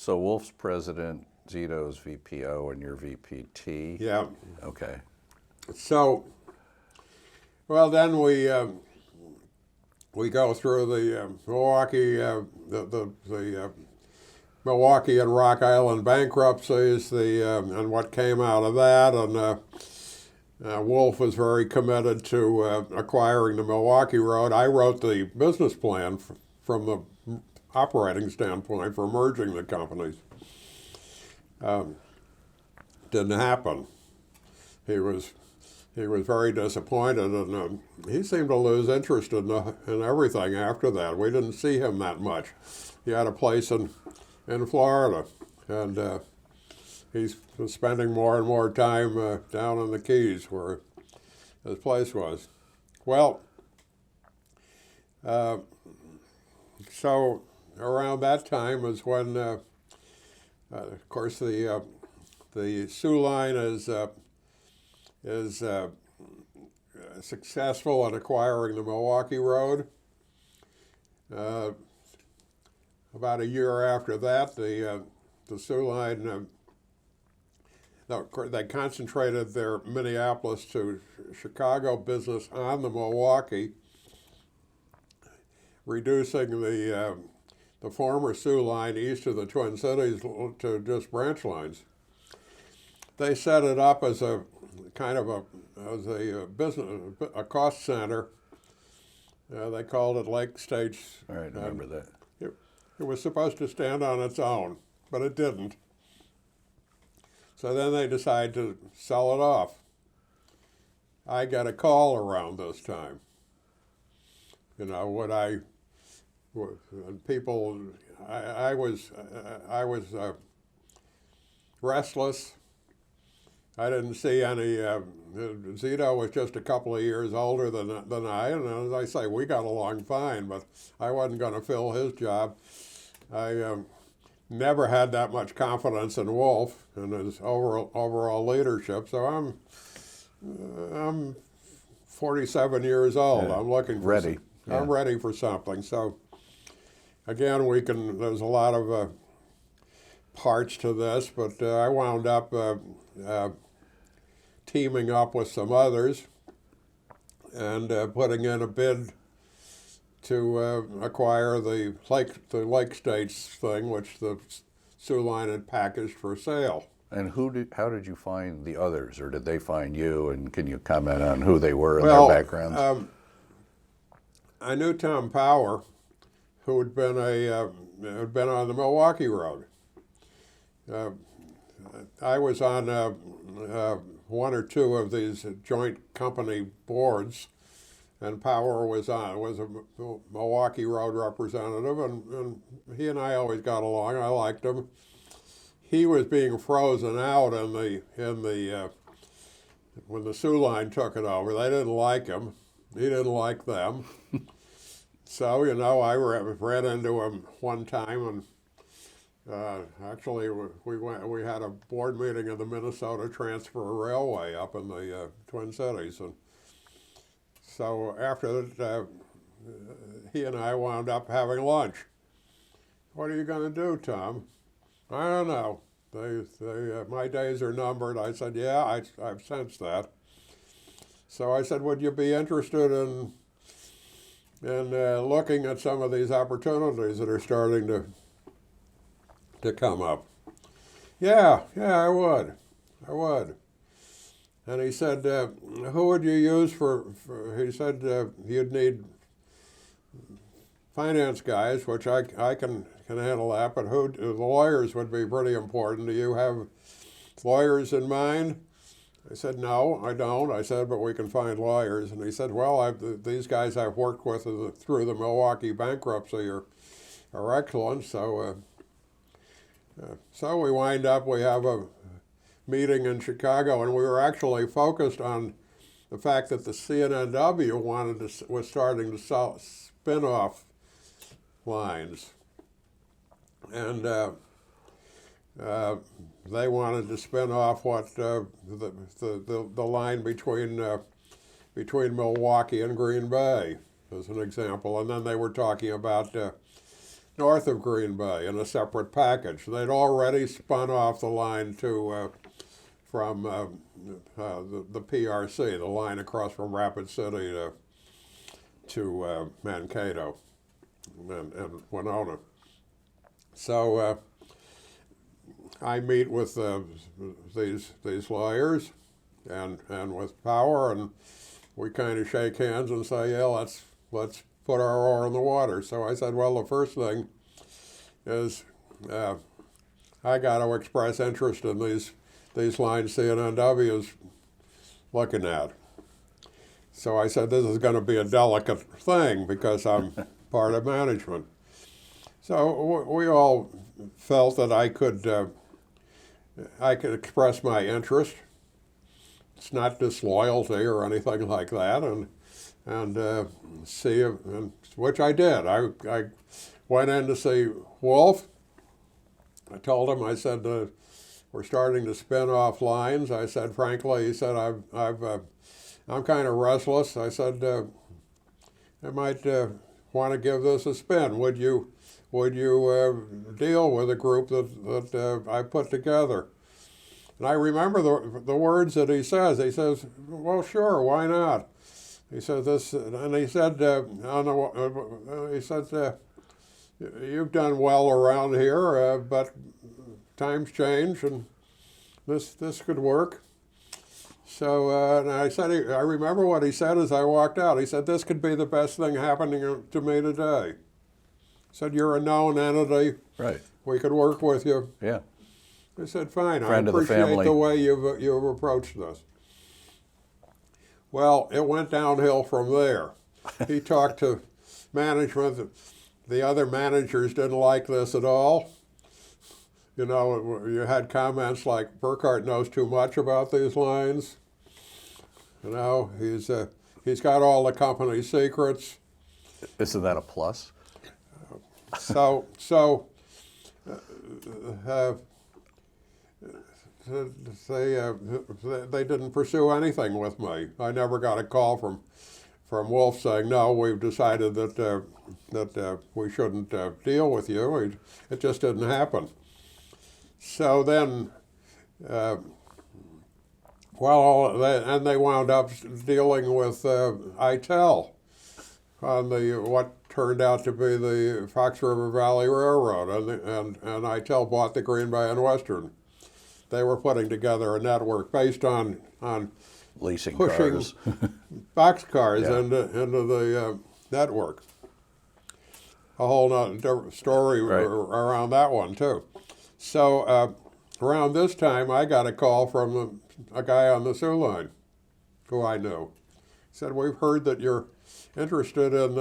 So Wolf's president, Zito's VPO, and you're VPT? Yeah. Okay. So, well, then we go through the Milwaukee, the Milwaukee and Rock Island bankruptcies, and what came out of that, and Wolf was very committed to acquiring the Milwaukee Road. I wrote the business plan from the operating standpoint for merging the companies. Didn't happen. He was very disappointed, and he seemed to lose interest in everything after that. We didn't see him that much. He had a place in Florida, and he's spending more and more time down in the Keys where his place was. Well, so around that time is when, of course, the Soo Line is successful in acquiring the Milwaukee Road. About a year after that, the Soo Line, they concentrated their Minneapolis to Chicago business on the Milwaukee, reducing the former Soo Line east of the Twin Cities to just branch lines. They set it up as a kind of a business, a cost center. They called it Lake States. All right, I remember that. It was supposed to stand on its own, but it didn't. So then they decided to sell it off. I got a call around this time. You know, I was restless. I didn't see any. Zito was just a couple of years older than I, and as I say, we got along fine. But I wasn't going to fill his job. I never had that much confidence in Wolf and his overall leadership. So I'm 47 years old. Yeah, I'm looking for ready. I'm ready for something. So again, there's a lot of parts to this, but I wound up teaming up with some others and putting in a bid to acquire the Lake States thing, which the Soo Line had packaged for sale. And how did you find the others, or did they find you? And can you comment on who they were and their backgrounds? I knew Tom Power, who had been on the Milwaukee Road. I was on one or two of these joint company boards, and Power was a Milwaukee Road representative, and he and I always got along. I liked him. He was being frozen out when the Soo Line took it over. They didn't like him. He didn't like them. So, you know, I ran into him one time, and actually we had a board meeting of the Minnesota Transfer Railway up in the Twin Cities, and so after that, he and I wound up having lunch. What are you going to do, Tom? I don't know. My days are numbered. I said, yeah, I've sensed that. So I said, would you be interested in looking at some of these opportunities that are starting to come up? Yeah, I would. And he said, who would you use he said you'd need finance guys, which I can handle that, but the lawyers would be pretty important. Do you have lawyers in mind? I said, no, I don't. I said, but we can find lawyers. And he said, well, these guys I've worked with through the Milwaukee bankruptcy are excellent. So we wind up, we have a meeting in Chicago, and we were actually focused on the fact that the C&NW was starting to sell spin-off lines. And they wanted to spin off the line between Milwaukee and Green Bay, as an example. And then they were talking about north of Green Bay in a separate package. They'd already spun off the line from the PRC, the line across from Rapid City to Mankato and Winona. So I meet with these lawyers and with Power, and we kind of shake hands and say, yeah, let's put our oar in the water. So I said, well, the first thing is I got to express interest in these lines C&NW is looking at. So I said, this is going to be a delicate thing because I'm part of management. So we all felt that I could express my interest. It's not disloyalty or anything like that, and see, which I did. I went in to see Wolf. I told him, I said, we're starting to spin off lines. I said, frankly, he said, I'm kind of restless. I said, I might want to give this a spin. Would you deal with a group that I put together? And I remember the words that he says. He says, well, sure, why not? He said this, and he said, you've done well around here, but times change, and this could work. So and I said, I remember what he said as I walked out. He said, this could be the best thing happening to me today. He said, you're a known entity. Right. We could work with you. Yeah. I said, fine. Friend I of the appreciate family. the way you've approached this. Well, it went downhill from there. He talked to management. The other managers didn't like this at all. You know, you had comments like, Burkhardt knows too much about these lines. You know, he's got all the company secrets. Isn't that a plus? So they didn't pursue anything with me. I never got a call from Wolf saying, no, we've decided that we shouldn't deal with you. It just didn't happen. So then, and they wound up dealing with ITEL on what turned out to be the Fox River Valley Railroad, and ITEL bought the Green Bay and Western. They were putting together a network based on Leasing pushing cars. boxcars Yeah. into the network. A whole nother story Right. around that one too. So around this time, I got a call from a guy on the Sioux line, who I knew. He said, "We've heard that you're interested in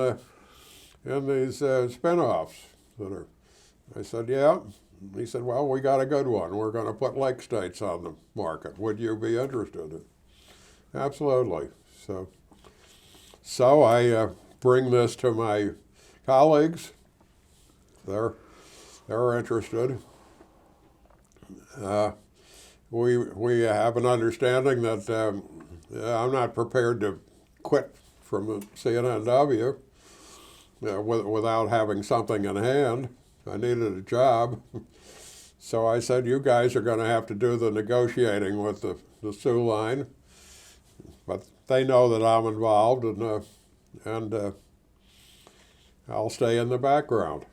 these spinoffs that are." I said, "Yeah." He said, "Well, we got a good one. We're going to put Lake States on the market. Would you be interested?" Absolutely. So I bring this to my colleagues. They're interested. We have an understanding that I'm not prepared to quit from the C&NW without having something in hand. I needed a job. So I said, you guys are going to have to do the negotiating with the Sioux line. But they know that I'm involved, and I'll stay in the background.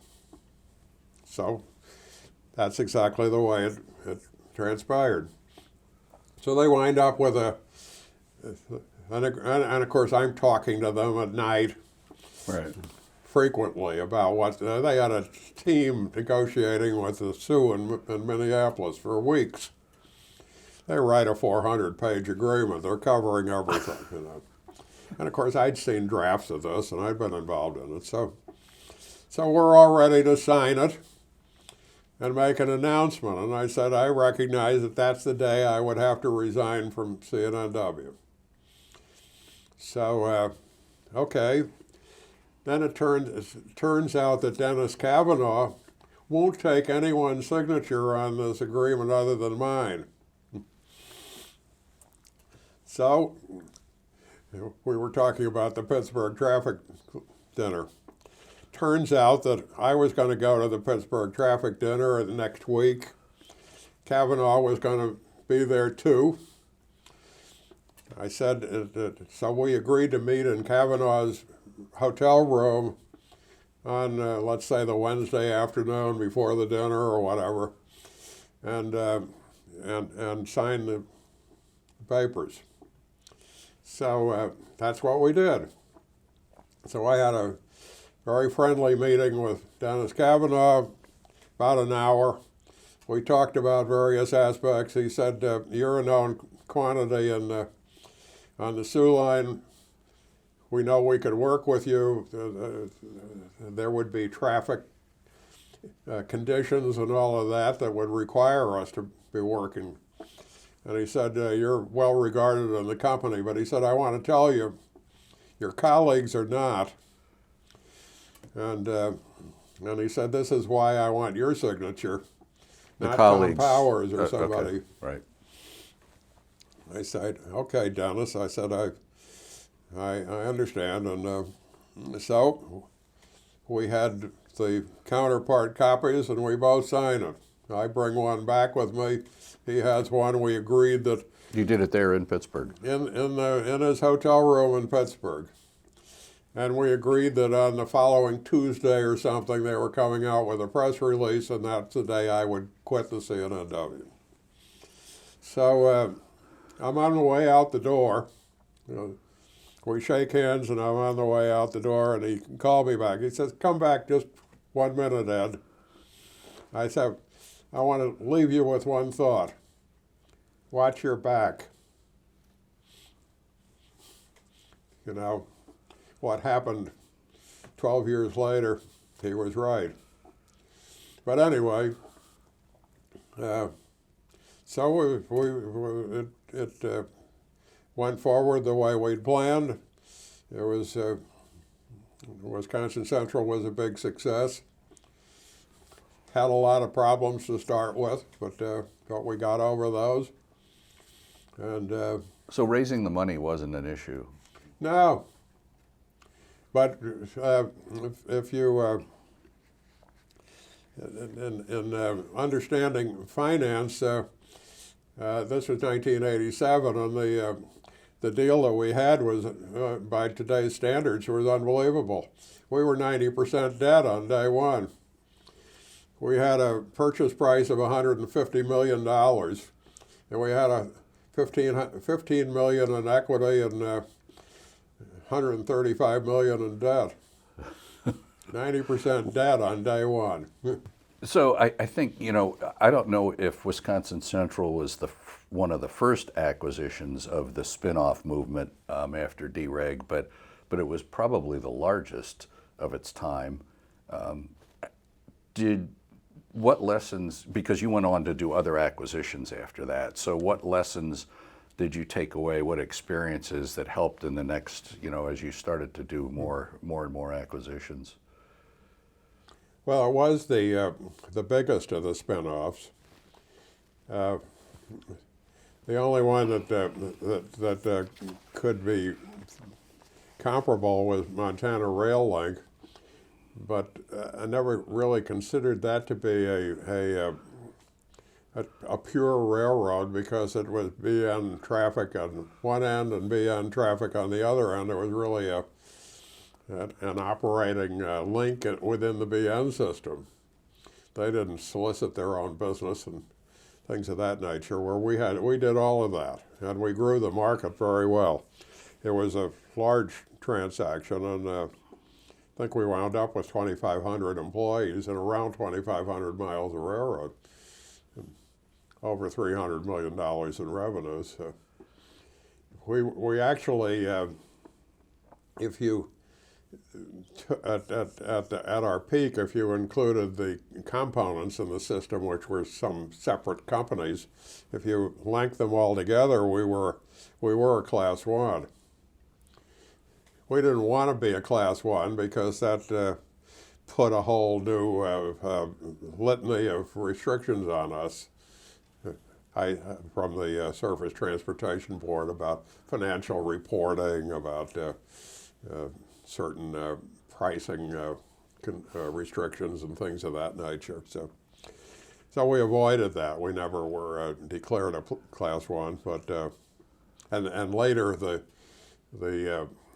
So that's exactly the way it transpired. So they wind up with and of course I'm talking to them at night. Right. Frequently about what they had a team negotiating with the Sioux in Minneapolis for weeks. They write a 400-page agreement. They're covering everything, you know. And of course, I'd seen drafts of this, and I'd been involved in it. So we're all ready to sign it and make an announcement. And I said, I recognize that that's the day I would have to resign from C&NW. So, okay. Then it turns out that Dennis Kavanaugh won't take anyone's signature on this agreement other than mine. So we were talking about the Pittsburgh traffic dinner. turns out that I was going to go to the Pittsburgh traffic dinner the next week. Kavanaugh was going to be there too. I said, so we agreed to meet in Kavanaugh's hotel room on, let's say, the Wednesday afternoon before the dinner or whatever, and sign the papers. So that's what we did. So I had a very friendly meeting with Dennis Kavanaugh, about an hour. We talked about various aspects. He said, you're a known quantity on the Sioux line. We know we could work with you. There would be traffic conditions and all of that would require us to be working. And he said, you're well regarded in the company, but he said, I want to tell you, your colleagues are not. And he said, this is why I want your signature, not Tom Powers or somebody. Okay, right. I said, okay, Dennis. I said, I understand. And so we had the counterpart copies, and we both signed it. I bring one back with me. He has one. We agreed that. You did it there in Pittsburgh? In his hotel room in Pittsburgh. And we agreed that on the following Tuesday or something, they were coming out with a press release, and that's the day I would quit the C&NW. So I'm on the way out the door. We shake hands, and I'm on the way out the door, and he called me back. He says, come back just 1 minute, Ed. I said, I want to leave you with one thought. Watch your back. You know, what happened 12 years later, he was right. But anyway, so it went forward the way we'd planned. It was Wisconsin Central was a big success. Had a lot of problems to start with, but we got over those. And so raising the money wasn't an issue? No. But if you, in understanding finance, this was 1987, and the deal that we had was, by today's standards, was unbelievable. We were 90% debt on day one. We had a purchase price of $150 million, and we had a $15 million in equity and $135 million in debt. 90% debt on day one. So I think, I don't know if Wisconsin Central was one of the first acquisitions of the spin-off movement after dereg, but it was probably the largest of its time. What lessons, because you went on to do other acquisitions after that, so what lessons did you take away, what experiences that helped in the next, as you started to do more and more acquisitions? Well, it was the biggest of the spin-offs. The only one that could be comparable was Montana Rail Link, but I never really considered that to be a pure railroad, because it was BN traffic on one end and BN traffic on the other end. It was really an operating link within the BN system. They didn't solicit their own business and things of that nature, where we did all of that, and we grew the market very well. It was a large transaction, and I think we wound up with 2,500 employees and around 2,500 miles of railroad, and over $300 million in revenues. We actually, if you at our peak, if you included the components in the system, which were some separate companies, if you linked them all together, we were a Class 1. We didn't want to be a Class 1 because that put a whole new litany of restrictions on us from the Surface Transportation Board about financial reporting, about certain pricing restrictions and things of that nature. So we avoided that. We never were declared a class 1, but and later the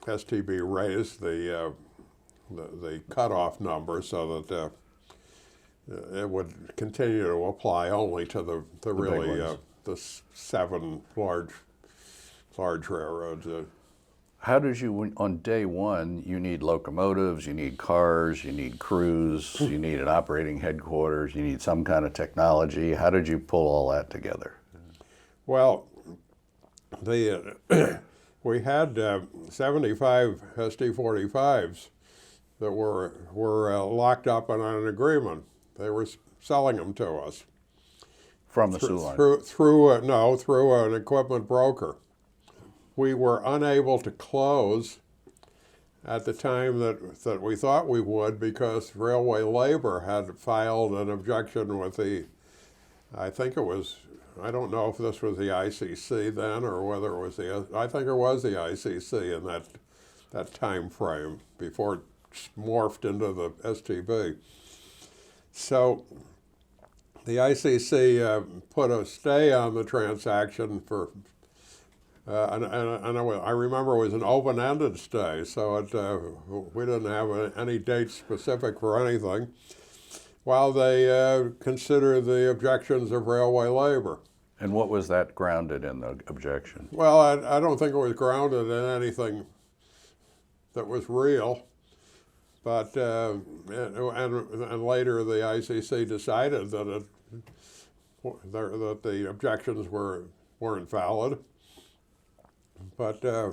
STB raised the cutoff number so that it would continue to apply only to the really the 7 large railroads. How did you, on day one, you need locomotives, you need cars, you need crews, you need an operating headquarters, you need some kind of technology. How did you pull all that together? Well, we had 75 ST-45s that were locked up on an agreement. They were selling them to us. From the Sioux line? Through an equipment broker. We were unable to close at the time that we thought we would because Railway Labor had filed an objection with I don't know if this was the ICC then or whether it was I think it was the ICC in that time frame before it morphed into the STB. So the ICC put a stay on the transaction for, and I remember it was an open-ended stay, so we didn't have any date specific for anything, while they consider the objections of Railway Labor. And what was that grounded in, the objection? Well, I don't think it was grounded in anything that was real. But and later the ICC decided that the objections weren't valid. But I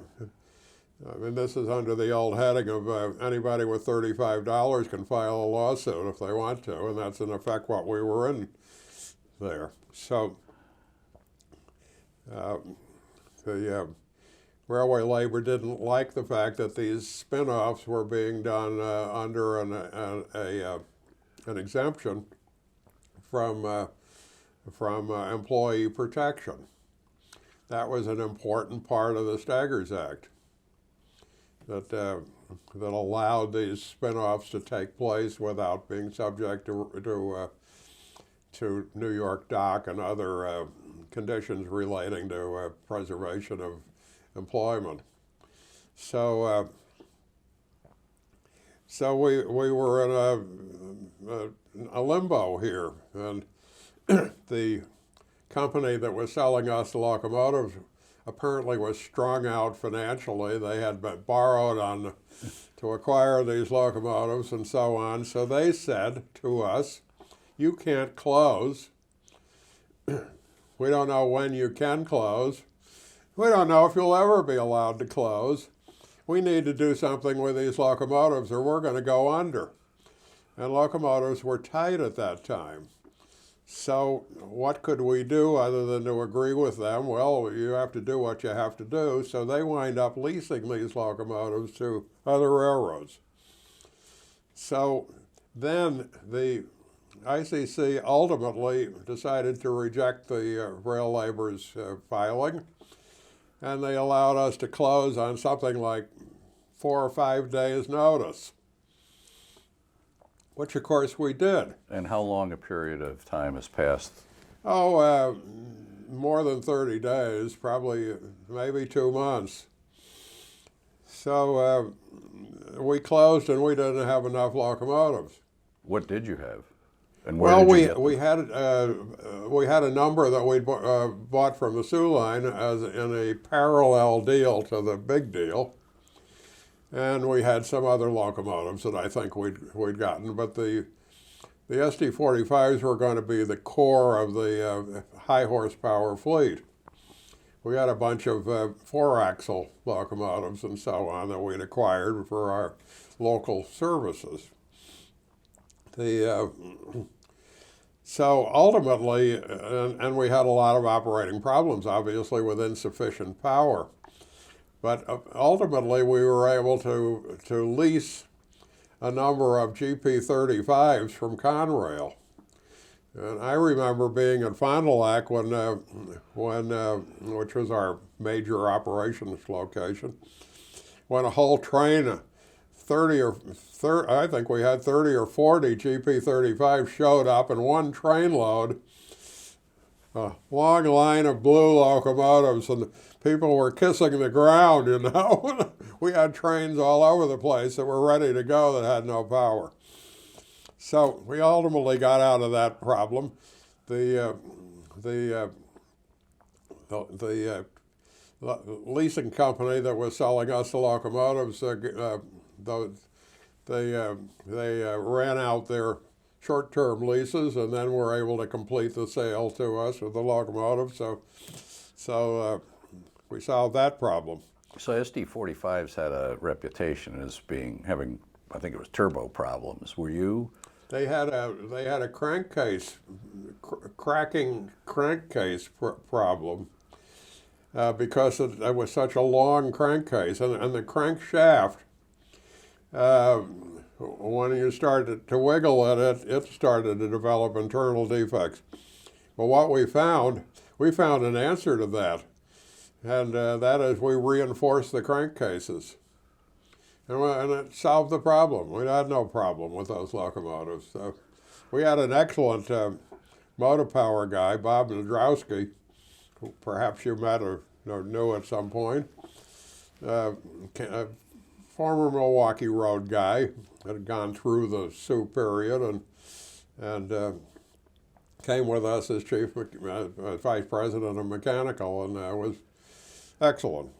mean, this is under the old heading of anybody with $35 can file a lawsuit if they want to, and that's in effect what we were in there. So the Railway Labor didn't like the fact that these spin-offs were being done under an exemption from employee protection. That was an important part of the Staggers Act that allowed these spin-offs to take place without being subject to New York dock and other conditions relating to preservation of employment. So we were in a limbo here, and the company that was selling us the locomotives apparently was strung out financially. They had been borrowed to acquire these locomotives and so on. So they said to us, "You can't close. We don't know when you can close. We don't know if you'll ever be allowed to close. We need to do something with these locomotives or we're going to go under." And locomotives were tight at that time. So what could we do other than to agree with them? Well, you have to do what you have to do. So they wind up leasing these locomotives to other railroads. So then the ICC ultimately decided to reject the Rail Labor's filing, and they allowed us to close on something like 4 or 5 days' notice, which of course we did. And how long a period of time has passed? Oh, more than 30 days, probably maybe 2 months. So we closed and we didn't have enough locomotives. What did you have? And where Well, did you get them? we had a number that we bought from the Sioux line as in a parallel deal to the big deal, and we had some other locomotives that I think we'd gotten. But the ST-45s were going to be the core of the high horsepower fleet. We had a bunch of 4-axle locomotives and so on that we'd acquired for our local services. So ultimately, and we had a lot of operating problems, obviously, with insufficient power. But ultimately, we were able to lease a number of GP35s from Conrail. And I remember being in Fond du Lac which was our major operations location, when a whole train I think we had 30 or 40 GP35 showed up in one train load, a long line of blue locomotives, and people were kissing the ground, you know. We had trains all over the place that were ready to go that had no power. So we ultimately got out of that problem. The leasing company that was selling us the locomotives, they ran out their short-term leases and then were able to complete the sale to us of the locomotive. So we solved that problem. So SD45s had a reputation as having, I think it was turbo problems. Were you? They had a crankcase, cracking crankcase problem because it was such a long crankcase, and the crankshaft, when you started to wiggle it started to develop internal defects. But what we found an answer to that, and that is we reinforced the crankcases. And it solved the problem. We had no problem with those locomotives. So we had an excellent motor power guy, Bob Nadrowski, who perhaps you met or knew at some point. A former Milwaukee Road guy, had gone through the Sioux period and came with us as vice president of mechanical, and was excellent.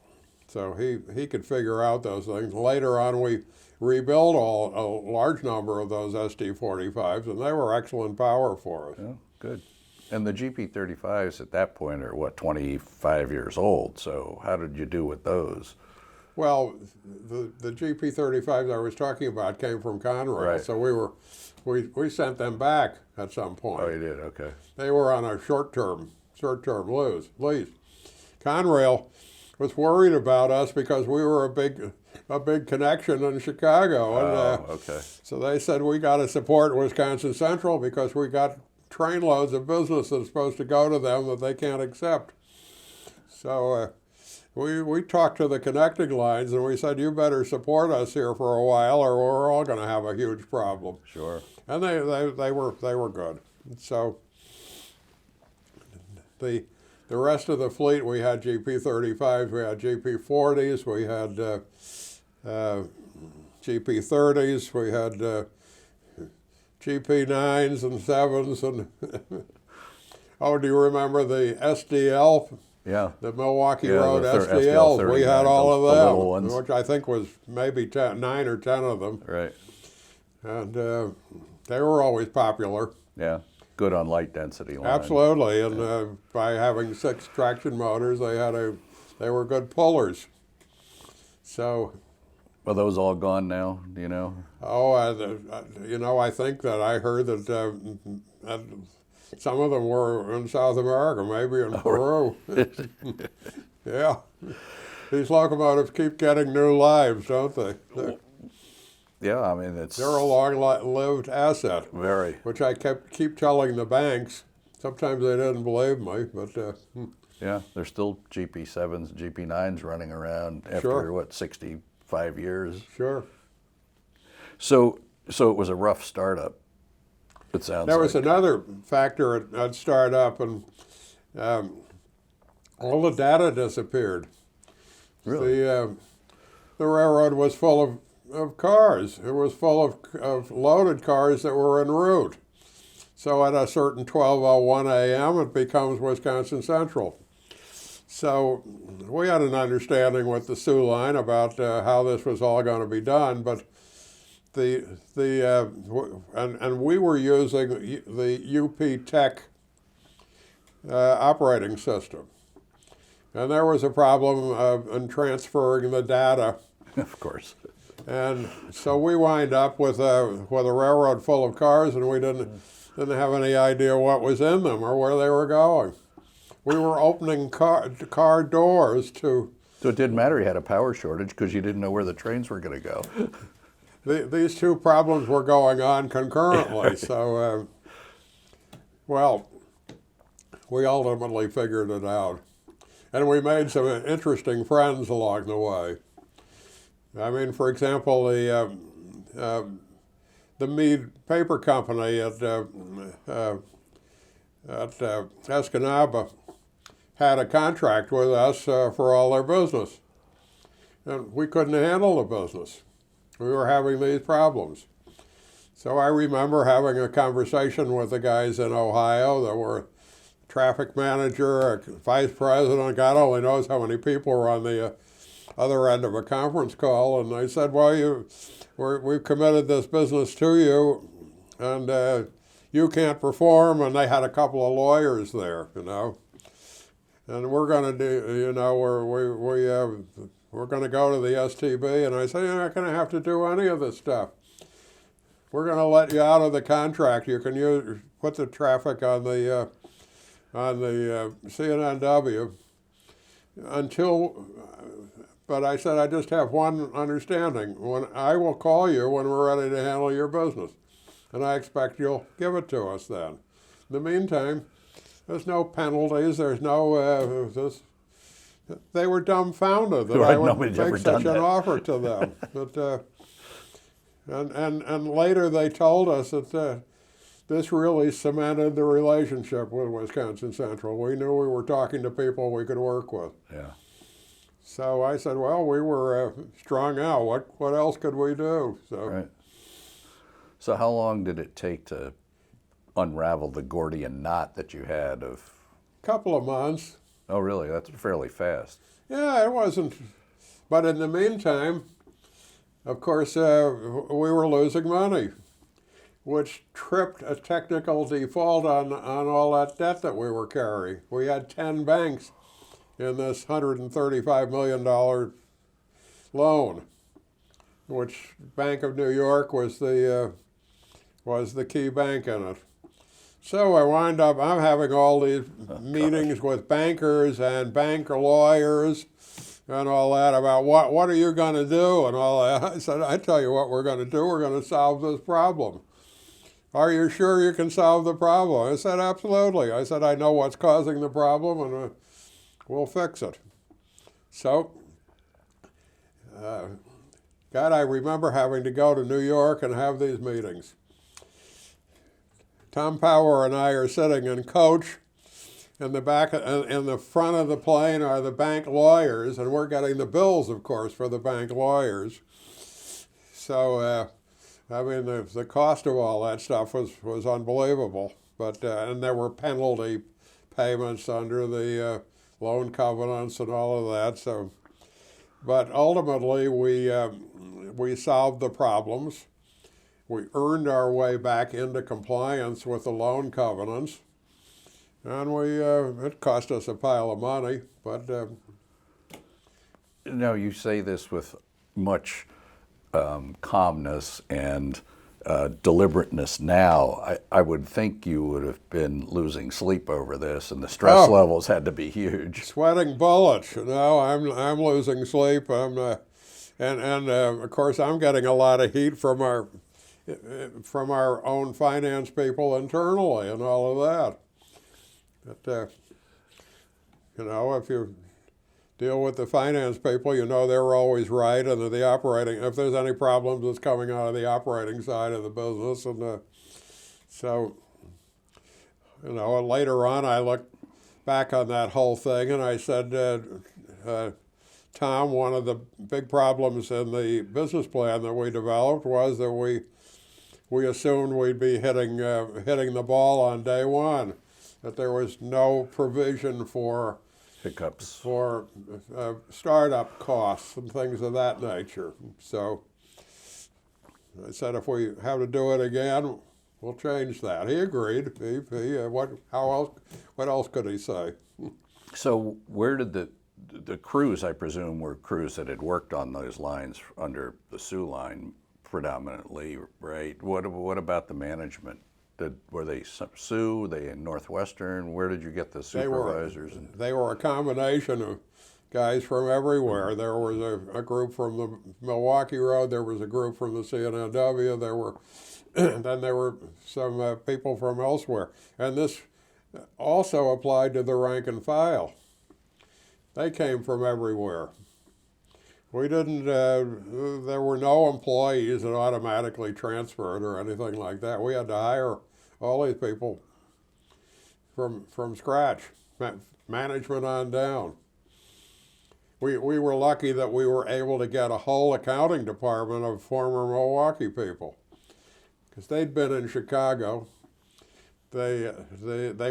So he could figure out those things. Later on, we rebuilt a large number of those SD45s, and they were excellent power for us. Oh, good. And the GP35s at that point are, what, 25 years old, so how did you do with those? Well, the GP35s I was talking about came from Conrail, right. So we sent them back at some point. Oh, you did, okay. They were on a short-term lease. Conrail was worried about us because we were a big connection in Chicago. And, okay. So they said, we got to support Wisconsin Central because we got trainloads of business that's supposed to go to them that they can't accept. So we talked to the connecting lines and we said, you better support us here for a while or we're all going to have a huge problem. Sure. And they were good. So the rest of the fleet, we had GP35s, we had GP40s, we had GP30s, we had GP9s and 7s, and oh, do you remember the SDL? Yeah. The Milwaukee Yeah, Road the SDLs. We had all the of little them, ones. which I think was maybe 9 or 10 of them. Right. And they were always popular. Yeah. Good on light density line. Absolutely, and by having 6 traction motors, they were good pullers. So, Are those all gone now? Do you know? oh, I think that I heard that some of them were in South America, maybe in Peru. Yeah, these locomotives keep getting new lives, don't they? Yeah, I mean they're a long-lived asset. Very. Which I keep telling the banks. Sometimes they didn't believe me, but yeah, there's still GP7s, GP9s running around after Sure. what, 65 years. Sure. So it was a rough startup. It sounds. There was like. another factor at startup, and all the data disappeared. Really? The railroad was full of cars. It was full of loaded cars that were en route. So at a certain 12:01 a.m., it becomes Wisconsin Central. So we had an understanding with the Sioux line about how this was all going to be done, but and we were using the UP Tech operating system, and there was a problem in transferring the data. Of course. And so we wind up with a railroad full of cars, and we didn't have any idea what was in them or where they were going. We were opening car doors to. So it didn't matter you had a power shortage because you didn't know where the trains were going to go. These two problems were going on concurrently. So, well, we ultimately figured it out, and we made some interesting friends along the way. I mean, for example, the Mead Paper Company at C&NW had a contract with us for all their business, and we couldn't handle the business. We were having these problems. So I remember having a conversation with the guys in Ohio that were traffic manager, a vice president, God only knows how many people were on the other end of a conference call, and they said, well, we've committed this business to you, and you can't perform, and they had a couple of lawyers there, and we're going to do, we're going to go to the STB, and I said, you're not going to have to do any of this stuff. We're going to let you out of the contract. You can put the traffic on the C&NW until, but I said, I just have one understanding. When I will call you when we're ready to handle your business, and I expect you'll give it to us then. In the meantime, there's no penalties. There's no they were dumbfounded that I would make such an offer to them. But, and later they told us that this really cemented the relationship with Wisconsin Central. We knew we were talking to people we could work with. Yeah. So I said, well, we were strung out. What else could we do? So. Right. So how long did it take to unravel the Gordian knot that you had of? Couple of months. Oh, really? That's fairly fast. Yeah, it wasn't. But in the meantime, of course, we were losing money, which tripped a technical default on all that debt that we were carrying. We had 10 banks in this $135 million loan, which Bank of New York was the key bank in it. So I'm having all these meetings with bankers and banker lawyers and all that about what are you going to do and all that. I said, I tell you what we're going to do. We're going to solve this problem. Are you sure you can solve the problem? I said, absolutely. I said, I know what's causing the problem, and we'll fix it. So, God, I remember having to go to New York and have these meetings. Tom Power and I are sitting in coach. In the front of the plane are the bank lawyers, and we're getting the bills, of course, for the bank lawyers. So, I mean, the cost of all that stuff was unbelievable. But and there were penalty payments under the loan covenants and all of that. So, but ultimately we solved the problems. We earned our way back into compliance with the loan covenants, and it cost us a pile of money. But now you say this with much calmness and deliberateness now. I would think you would have been losing sleep over this, and the stress levels had to be huge. Sweating bullets, I'm losing sleep. And of course I'm getting a lot of heat from our own finance people internally and all of that. But if you deal with the finance people, they're always right, and if there's any problems, it's coming out of the operating side of the business, and so later on I looked back on that whole thing and I said, Tom, one of the big problems in the business plan that we developed was that we assumed we'd be hitting the ball on day one, that there was no provision for hiccups, for startup costs and things of that nature. So I said, if we have to do it again, we'll change that. He agreed. What else could he say? So where did the crews, I presume, were crews that had worked on those lines under the Sioux line predominantly, right? What about the management? Were they Sioux? Were they in Northwestern? Where did you get the supervisors? They were a combination of guys from everywhere. There was a group from the Milwaukee Road. There was a group from the C&NW. Then there were some people from elsewhere. And this also applied to the rank and file. They came from everywhere. We didn't, there were no employees that automatically transferred or anything like that. We had to hire all these people from scratch, management on down. We were lucky that we were able to get a whole accounting department of former Milwaukee people, because they'd been in Chicago. They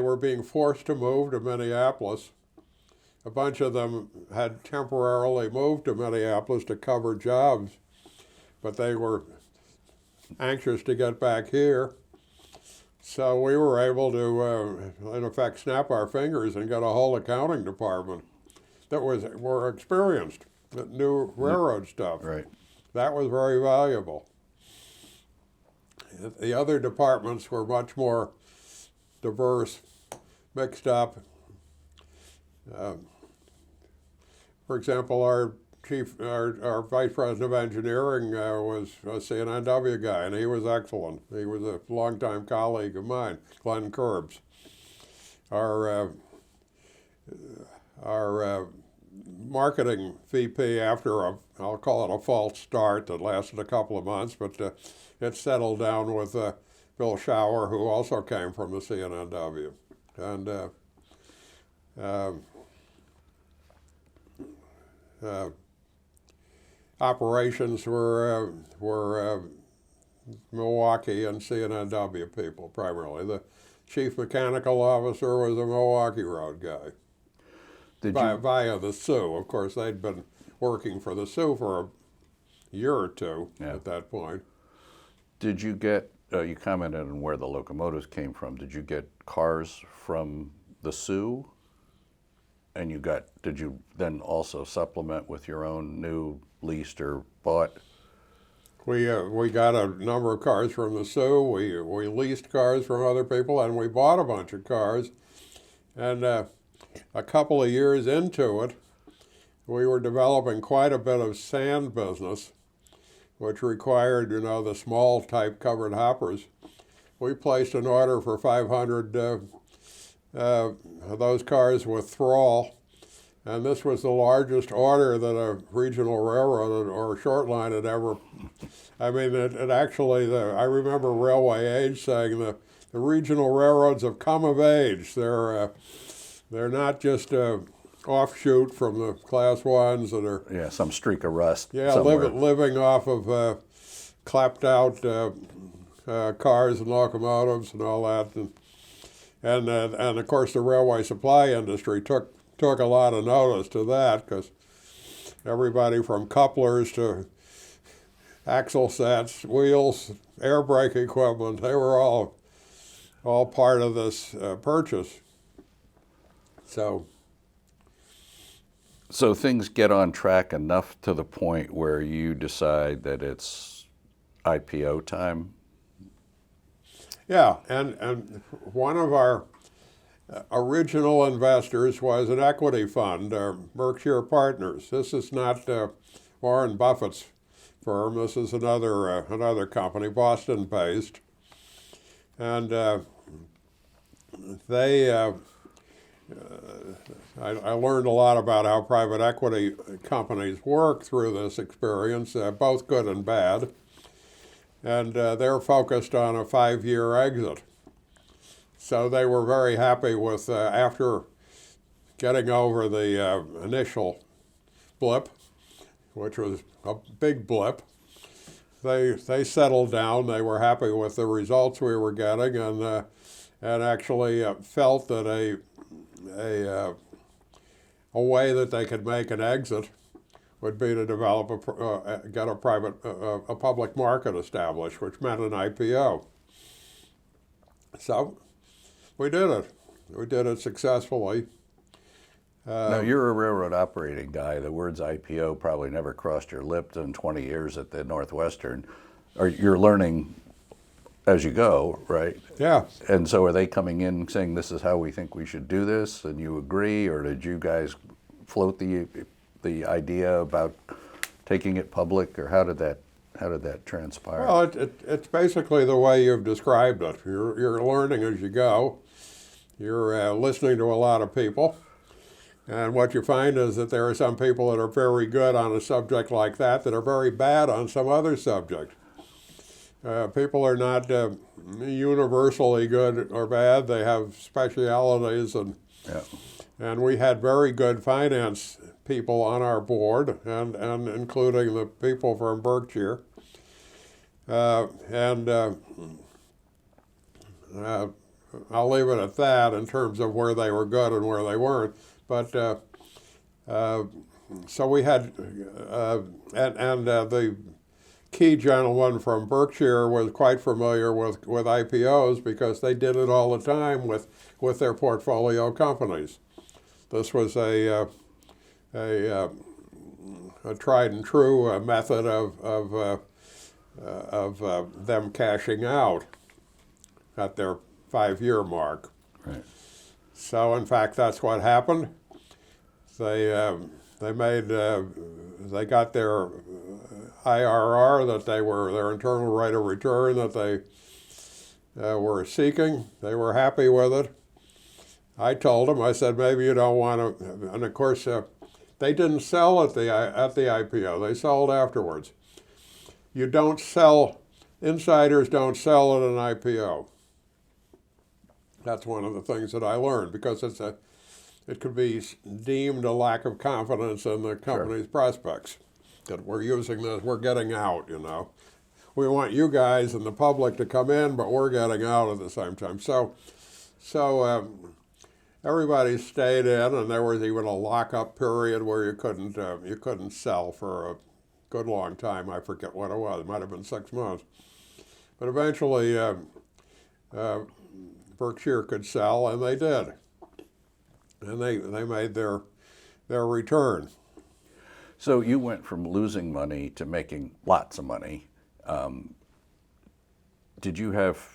were being forced to move to Minneapolis. A bunch of them had temporarily moved to Minneapolis to cover jobs, but they were anxious to get back here. So we were able to, in effect, snap our fingers and get a whole accounting department that were experienced, that knew railroad stuff. Right. That was very valuable. The other departments were much more diverse, mixed up. For example, our vice president of engineering was a C&NW guy, and he was excellent. He was a longtime colleague of mine, Glenn Curbs. Our marketing VP, after I'll call it a false start that lasted a couple of months, but it settled down with Bill Schauer, who also came from the C&NW. And operations were Milwaukee and C&NW people primarily. The chief mechanical officer was a Milwaukee Road guy. Via the Sioux. Of course, they'd been working for the Sioux for a year or two at that point. Did you get, you commented on where the locomotives came from. Did you get cars from the Sioux? And did you then also supplement with your own new leased or bought? We got a number of cars from the Sioux. We leased cars from other people, and we bought a bunch of cars. And a couple of years into it, we were developing quite a bit of sand business, which required, the small type covered hoppers. We placed an order for 500 those cars with thrall, and this was the largest order that a regional railroad or short line had ever. I mean, it actually, I remember Railway Age saying the regional railroads have come of age. They're not just offshoot from the class ones that are some streak of rust. Living off of clapped out cars and locomotives and all that. And of course the railway supply industry took a lot of notice to that, because everybody from couplers to axle sets, wheels, air brake equipment, they were all part of this purchase. So things get on track enough to the point where you decide that it's IPO time? Yeah, and one of our original investors was an equity fund, Berkshire Partners. This is not Warren Buffett's firm. This is another company, Boston-based, and they. I learned a lot about how private equity companies work through this experience, both good and bad. And they're focused on a 5-year exit. So they were very happy with, after getting over the initial blip, which was a big blip, they settled down. They were happy with the results we were getting, and actually felt that a way that they could make an exit would be to develop get a public market established, which meant an IPO. So we did it. We did it successfully. Now, you're a railroad operating guy. The words IPO probably never crossed your lips in 20 years at the Northwestern. Or you're learning as you go, right? Yeah. And so are they coming in saying, this is how we think we should do this, and you agree, or did you guys float the idea about taking it public, or how did that transpire? Well, it's basically the way you've described it. You're learning as you go. You're listening to a lot of people, And what you find is that there are some people that are very good on a subject like that are very bad on some other subject. People are not universally good or bad. They have specialities, Yeah. and we had very good finance people on our board, and including the people from Berkshire. And I'll leave it at that in terms of where they were good and where they weren't. But so we had, the key gentleman from Berkshire was quite familiar with IPOs because they did it all the time with their portfolio companies. This was a tried and true method of them cashing out at their 5-year mark. Right. So in fact, that's what happened. They got their IRR their internal rate of return that they were seeking. They were happy with it. I told them, I said, maybe you don't want to, and of course, they didn't sell at the IPO. They sold afterwards. You don't sell, insiders don't sell at an IPO. That's one of the things that I learned because it could be deemed a lack of confidence in the company's prospects. That we're using this, we're getting out, you know. We want you guys and the public to come in, but we're getting out at the same time. So everybody stayed in, and there was even a lockup period where you couldn't sell for a good long time. I forget what it was. It might have been 6 months. But eventually, Berkshire could sell, and they did. And they made their return. So you went from losing money to making lots of money. Did you have,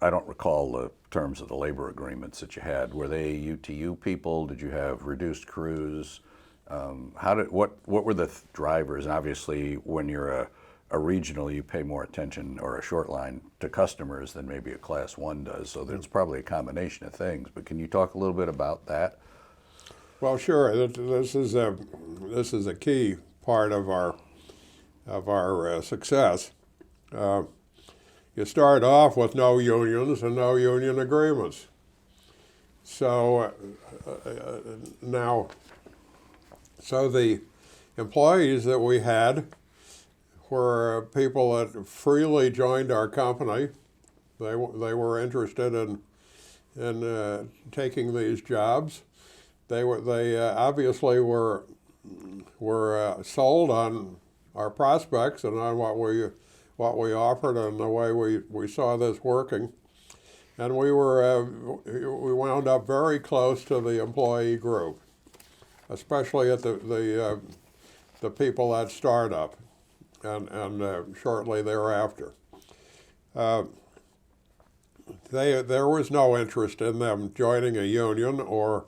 I don't recall the terms of the labor agreements that you had. Were they UTU people? Did you have reduced crews? What were the drivers? And obviously, when you're a regional, you pay more attention, or a short line, to customers than maybe a class 1 does. So there's probably a combination of things. But can you talk a little bit about that? Well, sure. This is a key part of our success. You start off with no unions and no union agreements. So the employees that we had were people that freely joined our company. They were interested in taking these jobs. They obviously were sold on our prospects and on what we offered and the way we saw this working, and we wound up very close to the employee group, especially at the people at startup, and shortly thereafter. There was no interest in them joining a union or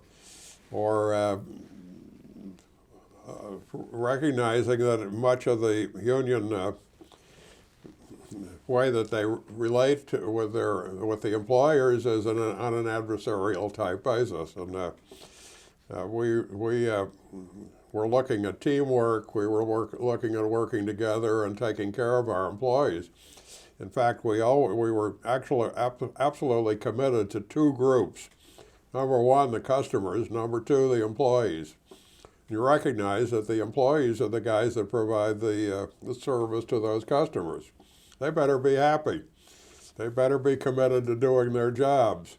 recognizing that much of the union way that they relate with the employers is on an adversarial type basis, and we were looking at teamwork. We were looking at working together and taking care of our employees. In fact, we were actually absolutely committed to 2 groups. Number 1, the customers. Number 2, the employees. You recognize that the employees are the guys that provide the service to those customers. They better be happy. They better be committed to doing their jobs.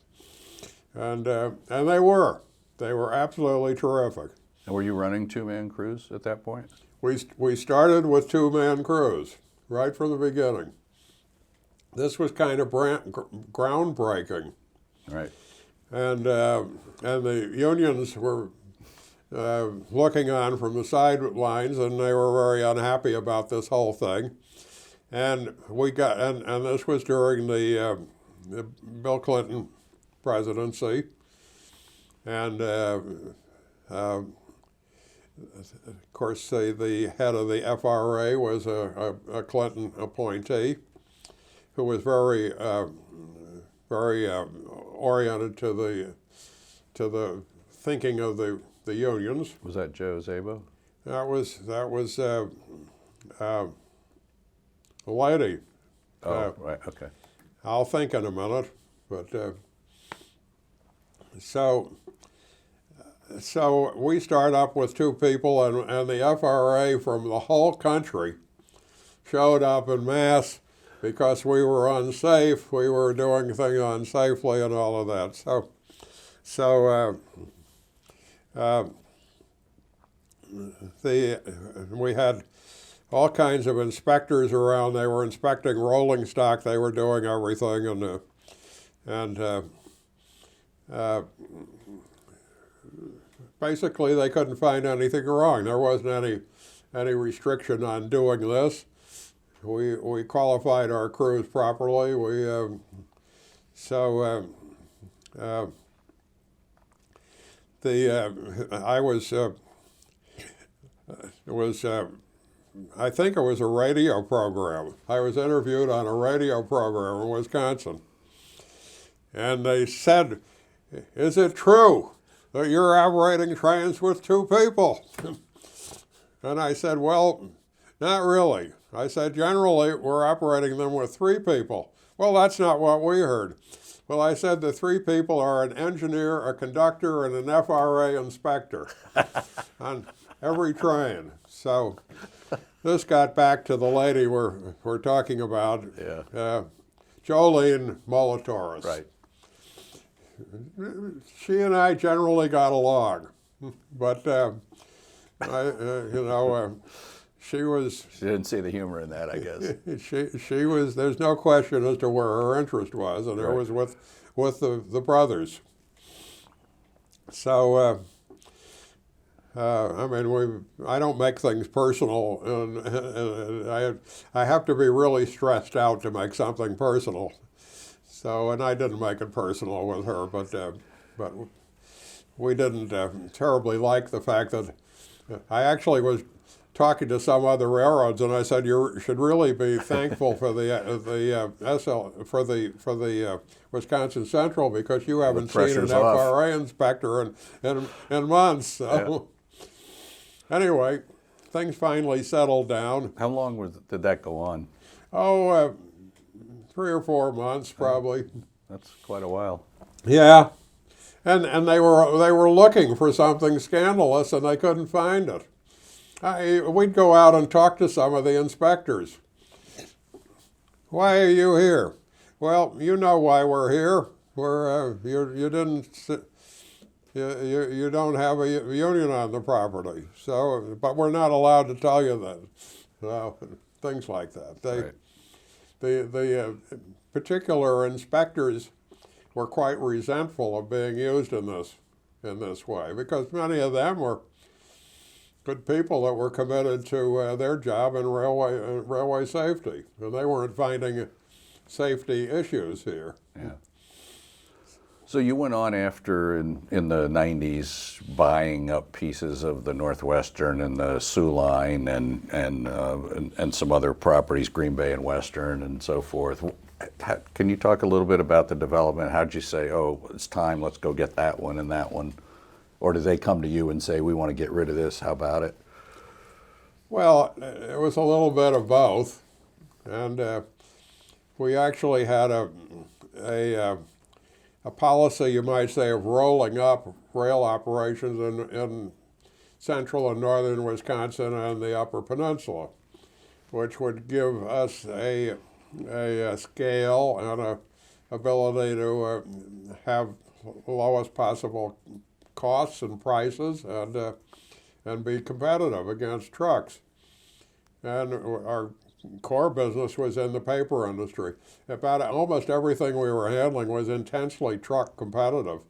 And they were. They were absolutely terrific. And were you running 2-man crews at that point? We started with 2-man crews right from the beginning. This was kind of groundbreaking. Right. And the unions were looking on from the sidelines, and they were very unhappy about this whole thing. And and this was during the Bill Clinton presidency, and of course the head of the FRA was a Clinton appointee, who was very oriented to the thinking of the the unions. Was that Joe Szabo? That was a lady. Oh, right, okay. I'll think in a minute, but so we start up with 2 people, and the FRA from the whole country showed up en masse because we were unsafe. We were doing things unsafely and all of that. We had all kinds of inspectors around. They were inspecting rolling stock. They were doing everything, and basically they couldn't find anything wrong. There wasn't any restriction on doing this. We qualified our crews properly. I think it was a radio program. I was interviewed on a radio program in Wisconsin. And they said, "Is it true that you're operating trains with 2 people?" And I said, "Well, not really." I said, "Generally, we're operating them with 3 people." "Well, that's not what we heard." Well, I said the 3 people are an engineer, a conductor, and an FRA inspector on every train. So this got back to the lady we're talking about, Jolene Molitoris. Right. She and I generally got along, but she was. She didn't see the humor in that, I guess. She was. There's no question as to where her interest was, and it was with the brothers. So. I don't make things personal, and I have to be really stressed out to make something personal. So, and I didn't make it personal with her, but we didn't terribly like the fact that I actually was talking to some other railroads, and I said, "You should really be thankful for the Wisconsin Central, because you haven't seen an FRA inspector in months." So. Anyway, things finally settled down. How long did that go on? 3 or 4 months probably. That's quite a while. Yeah, and they were looking for something scandalous, and they couldn't find it. We'd go out and talk to some of the inspectors. "Why are you here?" "Well, you know why we're here. You don't have a union on the property, but we're not allowed to tell you that." So, things like that. The particular inspectors were quite resentful of being used in this way, because many of them were good people that were committed to their job in railway safety, and they weren't finding safety issues here. Yeah. So you went on after, in the 90s, buying up pieces of the Northwestern and the Sioux Line and some other properties, Green Bay and Western and so forth. Can you talk a little bit about the development? How'd you say, "Oh, it's time, let's go get that one and that one"? Or did they come to you and say, "We want to get rid of this, how about it"? Well, it was a little bit of both. And we actually had a policy, you might say, of rolling up rail operations in central and northern Wisconsin and the Upper Peninsula, which would give us a scale and a ability to have lowest possible costs and prices, and be competitive against trucks. And our core business was in the paper industry. About almost everything we were handling was intensely truck competitive.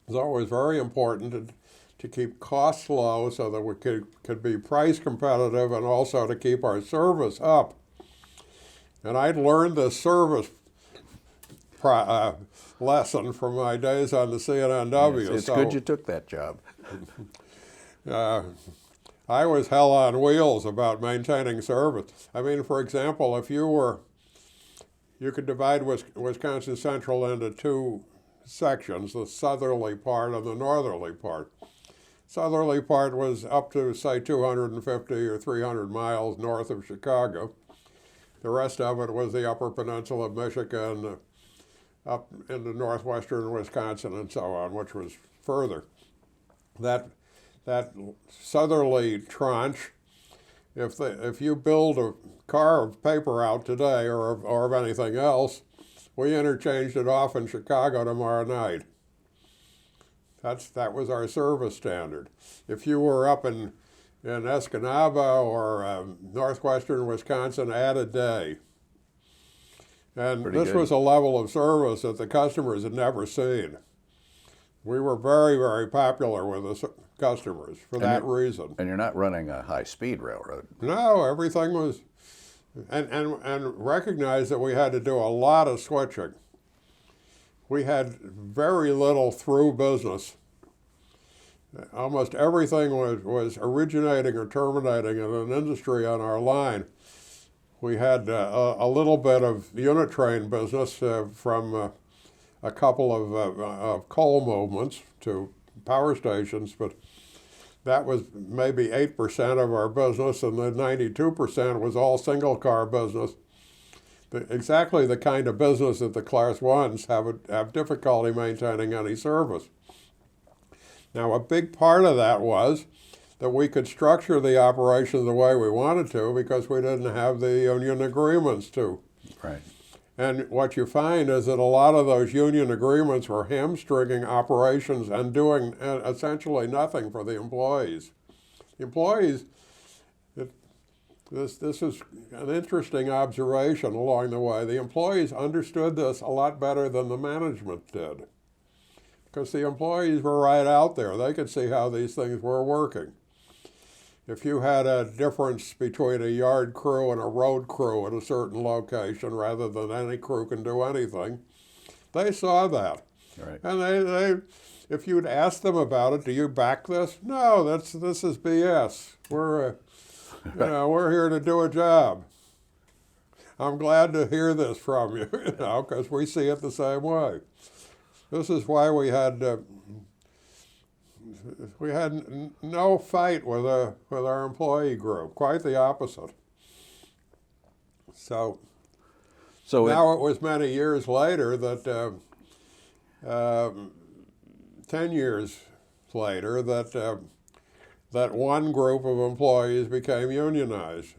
So it was very important to keep costs low so that we could be price competitive, and also to keep our service up. And I'd learned this service lesson from my days on the C&NW. Yes, it's good you took that job. I was hell on wheels about maintaining service. I mean, for example, if you could divide Wisconsin Central into 2 sections, the southerly part and the northerly part. southerly part was up to, say, 250 or 300 miles north of Chicago. The rest of it was the upper peninsula of Michigan, up into northwestern Wisconsin and so on, which was further. That southerly tranche, if you build a car of paper out today or of anything else, we interchanged it off in Chicago tomorrow night. That was our service standard. If you were up in Escanaba or northwestern Wisconsin, add a day. And Pretty this good. was a level of service that the customers had never seen. We were very, very popular with the customers for that reason. And you're not running a high-speed railroad. No, everything was, and recognize that we had to do a lot of switching. We had very little through business. Almost everything was originating or terminating in an industry on our line. We had a little bit of unit train business from a couple of coal movements to power stations, but that was maybe 8% of our business, and the 92% was all single car business. Exactly the kind of business that the Class 1s have difficulty maintaining any service. Now, a big part of that was that we could structure the operation the way we wanted to because we didn't have the union agreements to. Right. And what you find is that a lot of those union agreements were hamstringing operations and doing essentially nothing for the employees. The employees, this is an interesting observation along the way. The employees understood this a lot better than the management did, because the employees were right out there. They could see how these things were working. If you had a difference between a yard crew and a road crew at a certain location, rather than any crew can do anything, they saw that. Right. And they if you'd asked them about it, do you back this? No, this is BS. We're here to do a job. I'm glad to hear this from you, because we see it the same way. This is why we had no fight with our employee group. Quite the opposite. So now it was many years later that 10 years later that one group of employees became unionized,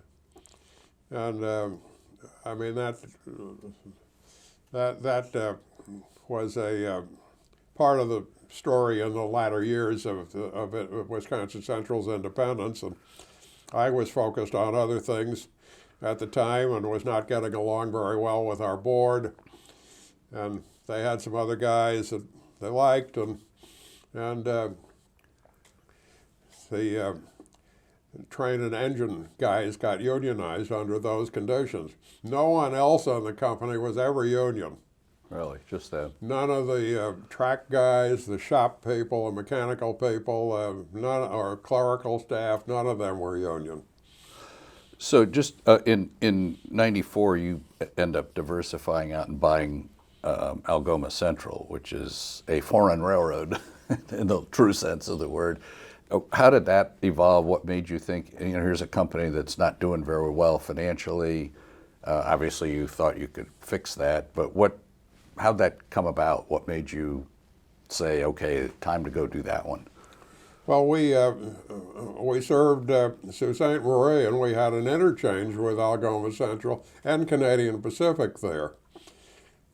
and I mean that was a part of the story in the latter years of Wisconsin Central's independence, and I was focused on other things at the time and was not getting along very well with our board, and they had some other guys that they liked, and the train and engine guys got unionized under those conditions. No one else in the company was ever union. Really, just that. None of the track guys, the shop people, the mechanical people, none, or clerical staff, none of them were union. So just in '94, you end up diversifying out and buying Algoma Central, which is a foreign railroad in the true sense of the word. How did that evolve? What made you think, here's a company that's not doing very well financially? Obviously, you thought you could fix that, but how'd that come about? What made you say, okay, time to go do that one? Well, we served Sault Ste. Marie, and we had an interchange with Algoma Central and Canadian Pacific there.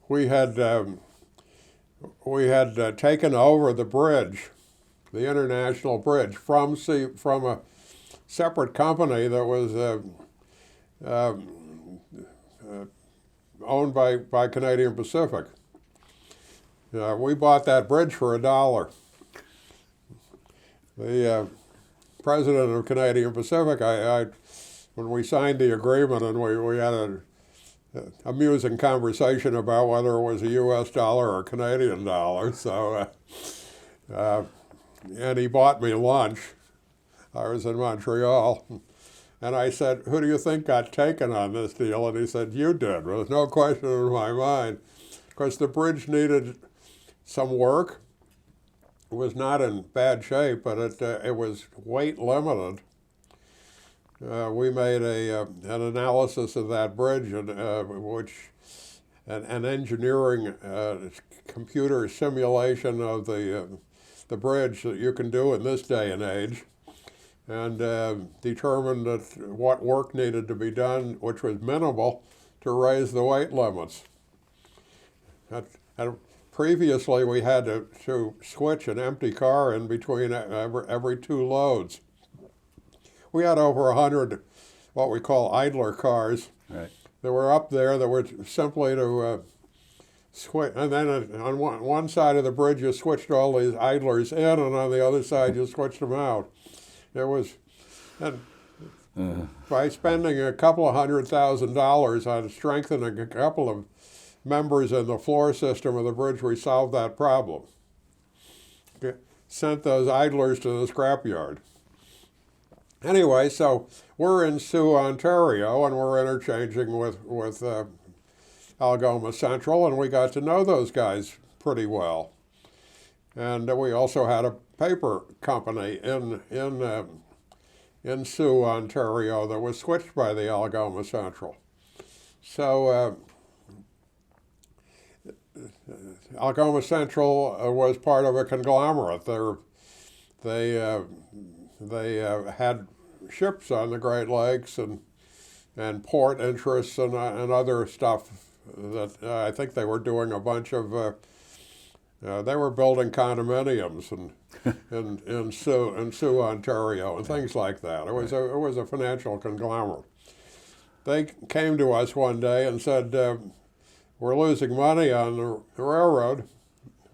We had taken over the bridge, the international bridge, from a separate company that was owned by Canadian Pacific. We bought that bridge for $1. The president of Canadian Pacific, when we signed the agreement, and we had an amusing conversation about whether it was a U.S. dollar or a Canadian dollar. So, and he bought me lunch. I was in Montreal. And I said, who do you think got taken on this deal? And he said, you did. Well, there's no question in my mind. Because the bridge needed some work. was not in bad shape, but it was weight limited. We made an analysis of that bridge, and which an engineering computer simulation of the bridge that you can do in this day and age, and determined that what work needed to be done, which was minimal, to raise the weight limits. And previously, we had to switch an empty car in between every two loads. We had over 100 what we call idler cars. Right. That were up there that were simply to switch, and then on one side of the bridge you switched all these idlers in, and on the other side you switched them out. It was, and by spending a couple of $100,000 on strengthening a couple of members in the floor system of the bridge, we solved that problem. Sent those idlers to the scrapyard. Anyway, so we're in Sioux, Ontario, and we're interchanging with Algoma Central, and we got to know those guys pretty well. And we also had a paper company in Sioux, Ontario, that was switched by the Algoma Central. So Algoma Central was part of a conglomerate. They had ships on the Great Lakes and port interests and other stuff that I think they were doing a bunch of. They were building condominiums in Sioux, Ontario, and things like that. It was a financial conglomerate. They came to us one day and said, "We're losing money on the railroad.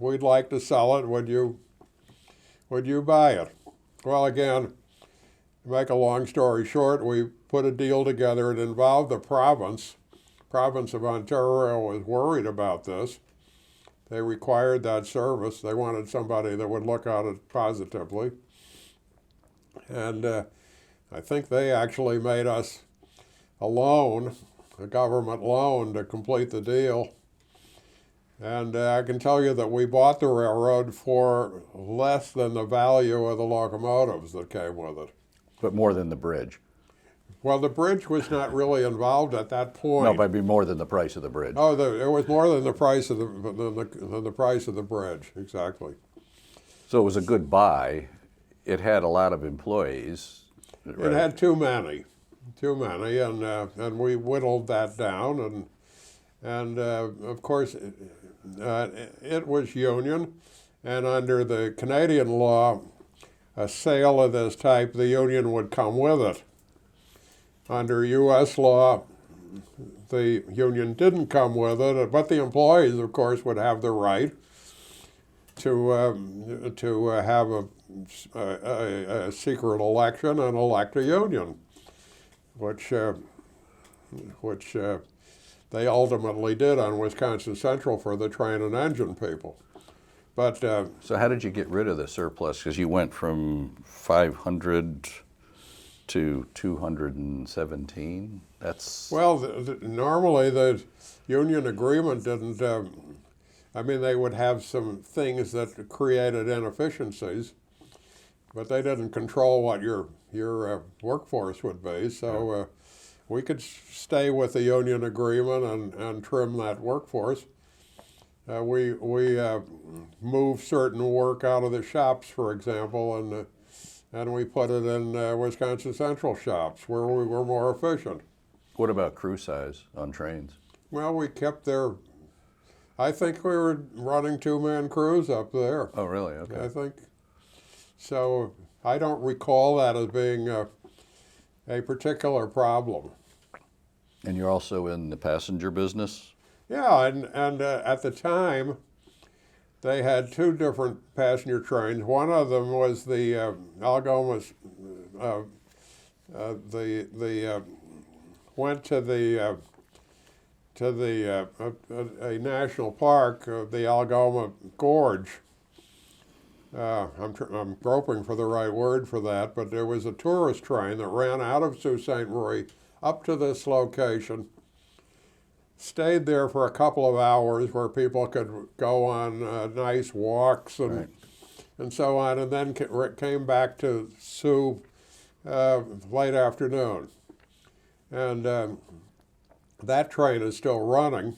We'd like to sell it. Would you buy it?" Well, again, to make a long story short, we put a deal together. It involved the province. Province of Ontario was worried about this. They required that service. They wanted somebody that would look at it positively. And I think they actually made us a loan, a government loan, to complete the deal. And I can tell you that we bought the railroad for less than the value of the locomotives that came with it. But more than the bridge. Well, the bridge was not really involved at that point. No, but it'd be more than the price of the bridge. Oh, it was more than the price of the price of the bridge, exactly. So it was a good buy. It had a lot of employees. Right? It had too many, and we whittled that down, and of course, it was union, and under the Canadian law, a sale of this type, the union would come with it. Under U.S. law, the union didn't come with it, but the employees, of course, would have the right to have a secret election and elect a union, which they ultimately did on Wisconsin Central for the train and engine people. But so how did you get rid of the surplus? Because you went from 500 to 217. That's well, normally the union agreement didn't. I mean, they would have some things that created inefficiencies, but they didn't control what your workforce would be. So we could stay with the union agreement and trim that workforce. We moved certain work out of the shops, for example, and we put it in Wisconsin Central shops where we were more efficient. What about crew size on trains? Well, we kept their. I think we were running two-man crews up there. Oh, really? Okay. I think so. I don't recall that as being a particular problem. And you're also in the passenger business? Yeah, and at the time, they had two different passenger trains. One of them was the Algoma's. Went to a national park, the Algoma Gorge. I'm groping for the right word for that, but there was a tourist train that ran out of Sault Ste. Marie up to this location, stayed there for a couple of hours where people could go on nice walks and right. and so on, and then came back to Sioux late afternoon. And that train is still running.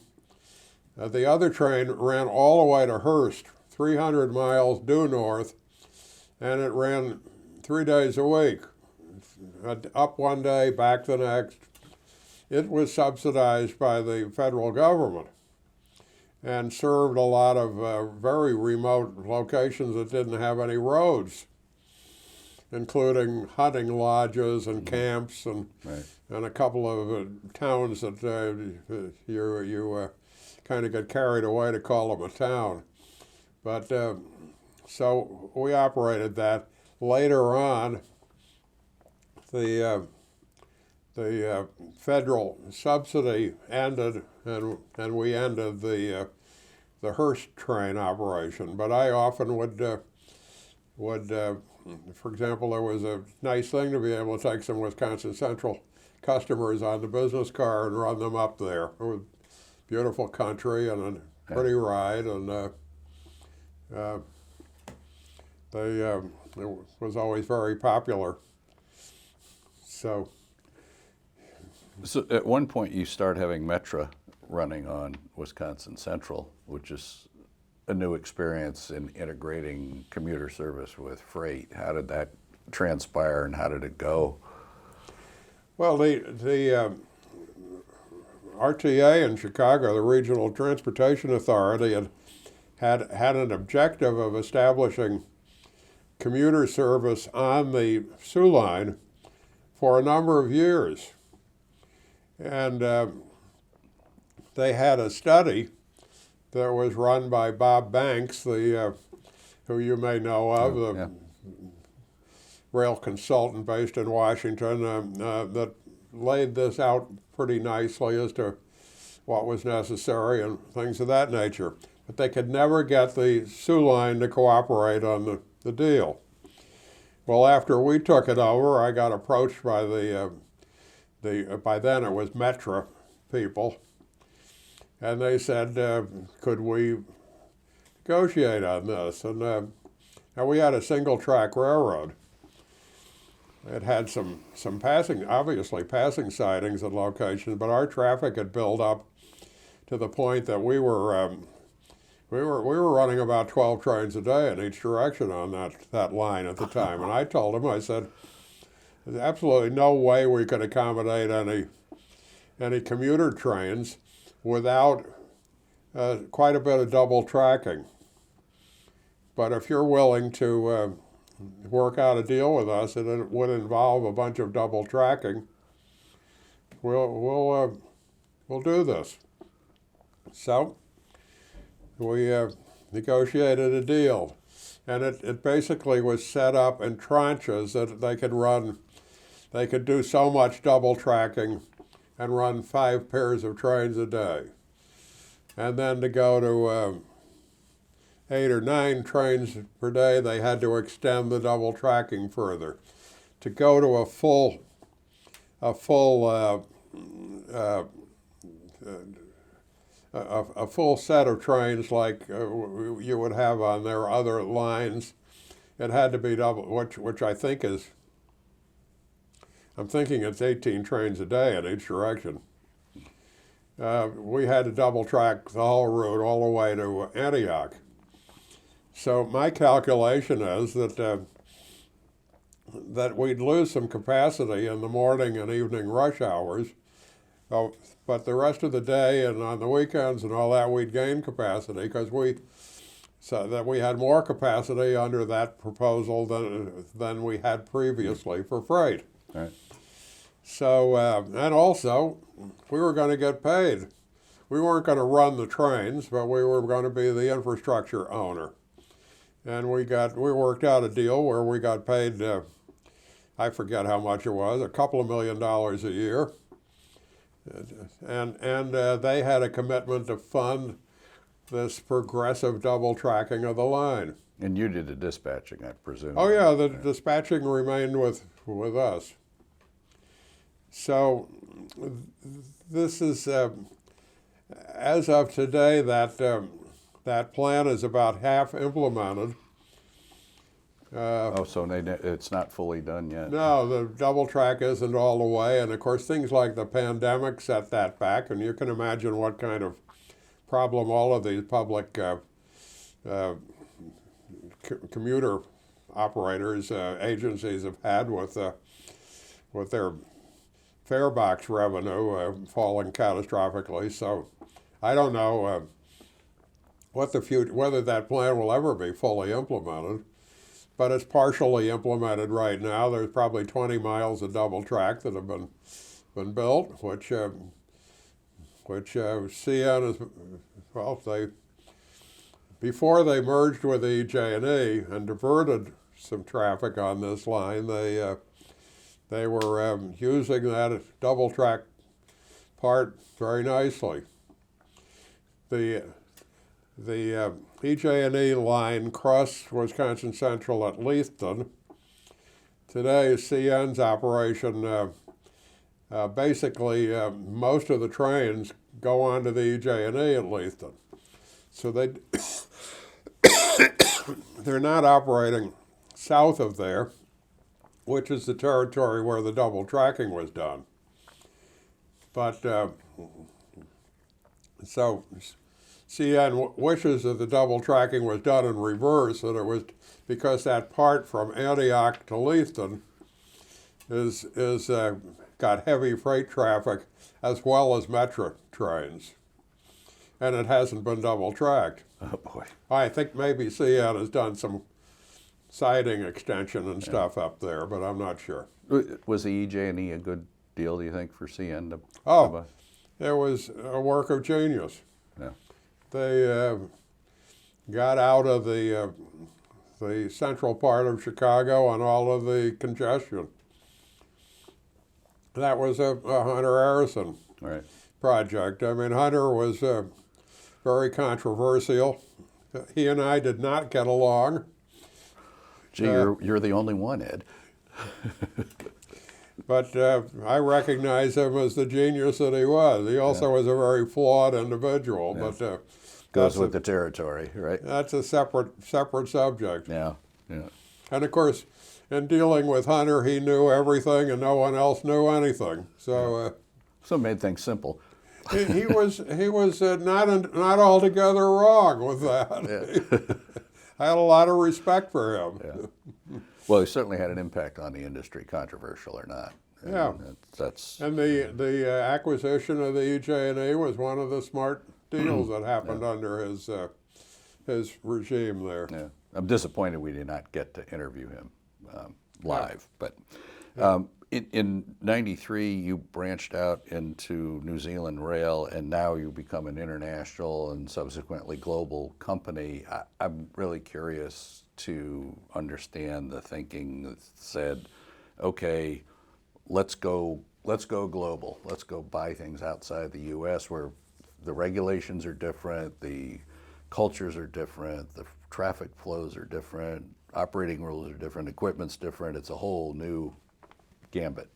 The other train ran all the way to Hearst, 300 miles due north, and it ran 3 days a week. Up one day, back the next. It was subsidized by the federal government and served a lot of very remote locations that didn't have any roads, including hunting lodges and camps and Right. and a couple of towns that you kind of get carried away to call them a town. But so we operated that. Later on, the federal subsidy ended, and we ended the Hearst train operation. But I often would, for example, there was a nice thing to be able to take some Wisconsin Central customers on the business car and run them up there. It was beautiful country and a pretty ride, and it was always very popular. So at one point you start having Metra running on Wisconsin Central, which is a new experience in integrating commuter service with freight. How did that transpire and how did it go? Well, the RTA in Chicago, the Regional Transportation Authority, had an objective of establishing commuter service on the Sioux line for a number of years. And they had a study that was run by Bob Banks, who you may know of, the rail consultant based in Washington, that laid this out pretty nicely as to what was necessary and things of that nature. But they could never get the Sioux line to cooperate on the deal. Well, after we took it over, I got approached by by then it was Metra people, and they said, could we negotiate on this? And we had a single-track railroad. It had some obviously passing sidings at locations, but our traffic had built up to the point that we were running about 12 trains a day in each direction on that line at the time. And I told him, I said, there's absolutely no way we could accommodate any commuter trains without quite a bit of double tracking. But if you're willing to work out a deal with us, and it would involve a bunch of double tracking, we'll do this. So we negotiated a deal, and it basically was set up in tranches that they could do so much double tracking and run 5 pairs of trains a day. And then to go to 8 or 9 trains per day, they had to extend the double tracking further. To go to a full set of trains like you would have on their other lines, it had to be double, which I think is, I'm thinking it's 18 trains a day in each direction. We had to double track the whole route all the way to Antioch. So my calculation is that we'd lose some capacity in the morning and evening rush hours, but the rest of the day and on the weekends and all that, we'd gain capacity because we had more capacity under that proposal than we had previously for freight. Right. So, and also, we were going to get paid. We weren't going to run the trains, but we were going to be the infrastructure owner. And we worked out a deal where we got paid, I forget how much it was, $2 million a year. And they had a commitment to fund this progressive double tracking of the line. And you did the dispatching, I presume. Oh yeah, the dispatching remained with us. So this is, as of today, that plan is about half implemented. Oh, so it's not fully done yet. No, the double track isn't all the way, and of course things like the pandemic set that back, and you can imagine what kind of problem all of these public commuter operators, agencies have had with their fare box revenue falling catastrophically. So I don't know what the future, whether that plan will ever be fully implemented, but it's partially implemented right now. There's probably 20 miles of double track that have been built, which CN is, well, before they merged with EJ&E and diverted some traffic on this line, they were using that double track part very nicely. The EJ&E line crossed Wisconsin Central at Leithton. Today, CN's operation, basically most of the trains go on to the EJ&E at Leithton. So they're not operating south of there, which is the territory where the double tracking was done. But so CN wishes that the double tracking was done in reverse, that it was because that part from Antioch to Leithton is got heavy freight traffic as well as metro trains, and it hasn't been double tracked. Oh boy! I think maybe CN has done some siding extension and stuff up there, but I'm not sure. Was the EJ&E a good deal, do you think, for CN to buy? It was a work of genius. Yeah. They got out of the central part of Chicago on all of the congestion. That was a Hunter Harrison project. I mean, Hunter was very controversial. He and I did not get along. Gee, you're the only one, Ed. But I recognize him as the genius that he was. He also was a very flawed individual. Yeah. But goes with the territory, right? That's a separate subject. Yeah. And of course, in dealing with Hunter, he knew everything, and no one else knew anything. So so it made things simple. he was not altogether wrong with that. Yeah. I had a lot of respect for him. Yeah. Well, he certainly had an impact on the industry, controversial or not. Yeah. And the acquisition of the EJ&E was one of the smart deals that happened under his regime there. Yeah. I'm disappointed we did not get to interview him live. But in '93, you branched out into New Zealand Rail, and now you become an international and subsequently global company. I'm really curious to understand the thinking that said, okay, let's go global. Let's go buy things outside the U.S. where the regulations are different, the cultures are different, the traffic flows are different, operating rules are different, equipment's different. It's a whole new gambit.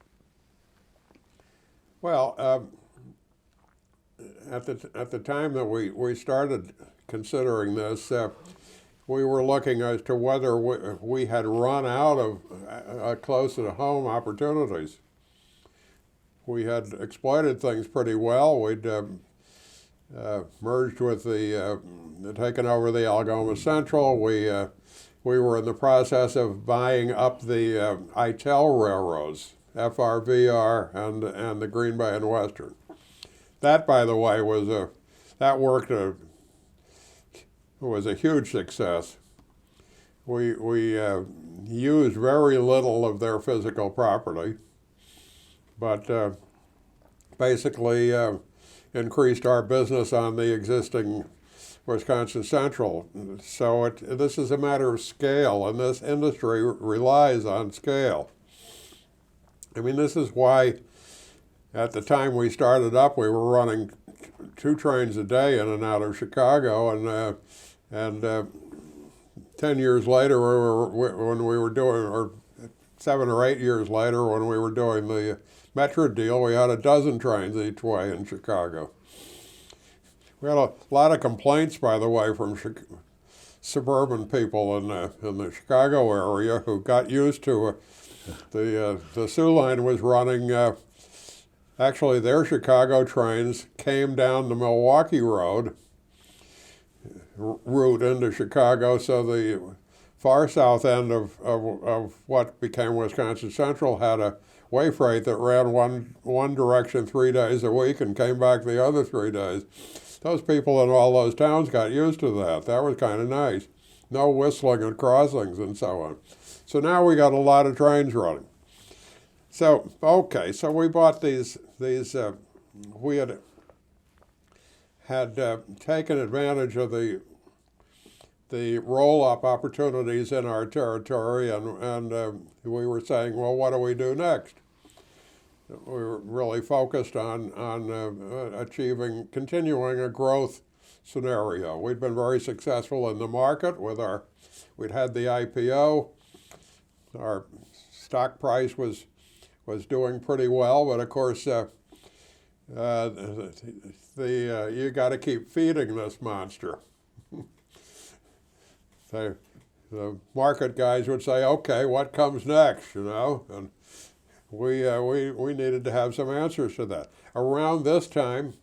Well, at the time that we started considering this, we were looking as to whether we had run out of close-to-home opportunities. We had exploited things pretty well. We'd merged with taken over the Algoma Central. We were in the process of buying up the ITEL railroads, FRVR and the Green Bay and Western. That, by the way, was a huge success. We used very little of their physical property, but basically increased our business on the existing Wisconsin Central. So this is a matter of scale, and this industry relies on scale. I mean, this is why at the time we started up, we were running 2 trains a day in and out of Chicago, and 10 years later, when we were doing, or 7 or 8 years later, when we were doing the Metro deal, we had 12 trains each way in Chicago. We had a lot of complaints, by the way, from suburban people in the Chicago area who got used to the Soo Line was running. Actually, their Chicago trains came down the Milwaukee Road route into Chicago, so the far south end of what became Wisconsin Central had a way freight that ran one direction 3 days a week and came back the other 3 days. Those people in all those towns got used to that. That was kind of nice. No whistling at crossings and so on. So now we got a lot of trains running. So, okay, so we bought these we had taken advantage of the roll-up opportunities in our territory, and we were saying, well, what do we do next? We were really focused on continuing a growth scenario. We'd been very successful in the market with we'd had the IPO. Our stock price was doing pretty well, but of course, you got to keep feeding this monster. The market guys would say, "Okay, what comes next?" And we needed to have some answers to that. Around this time,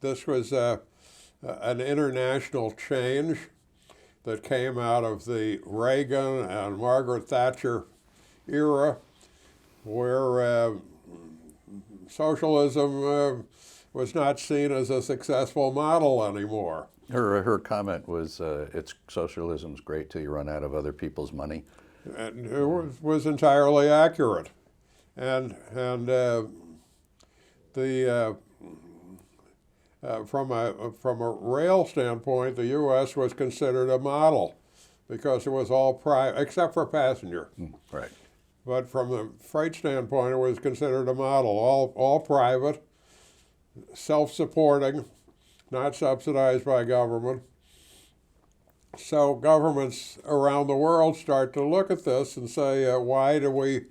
this was an international change that came out of the Reagan and Margaret Thatcher era, where socialism was not seen as a successful model anymore. Her comment was, "It's socialism's great till you run out of other people's money." And it was entirely accurate, and from a rail standpoint, the U.S. was considered a model because it was all private, except for passenger. Right. But from the freight standpoint, it was considered a model, all private, self-supporting, not subsidized by government. So governments around the world start to look at this and say, why do we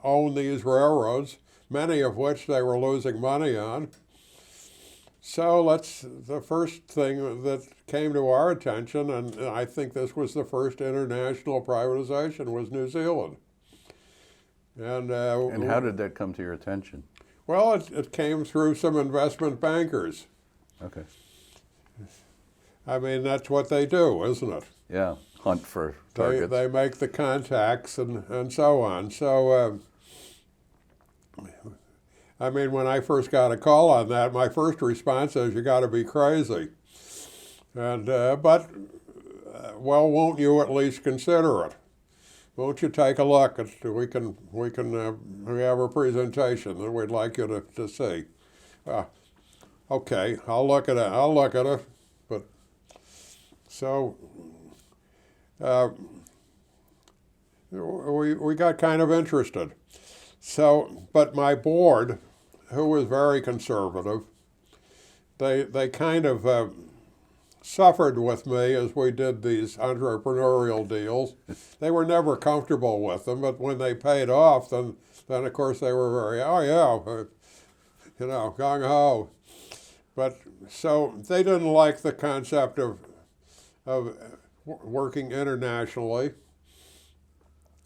own these railroads, many of which they were losing money on? So the first thing that came to our attention, and I think this was the first international privatization, was New Zealand. And how did that come to your attention? Well, it came through some investment bankers. Okay. I mean, that's what they do, isn't it? Yeah, hunt for targets. They make the contacts and so on. So, I mean, when I first got a call on that, my first response is, "You got to be crazy." And but won't you at least consider it? Won't you take a look? We have a presentation that we'd like you to see. Okay, I'll look at it. But so we got kind of interested. So, but my board, who was very conservative, they kind of suffered with me as we did these entrepreneurial deals. They were never comfortable with them, but when they paid off, then of course they were very, gung ho. But so they didn't like the concept of working internationally.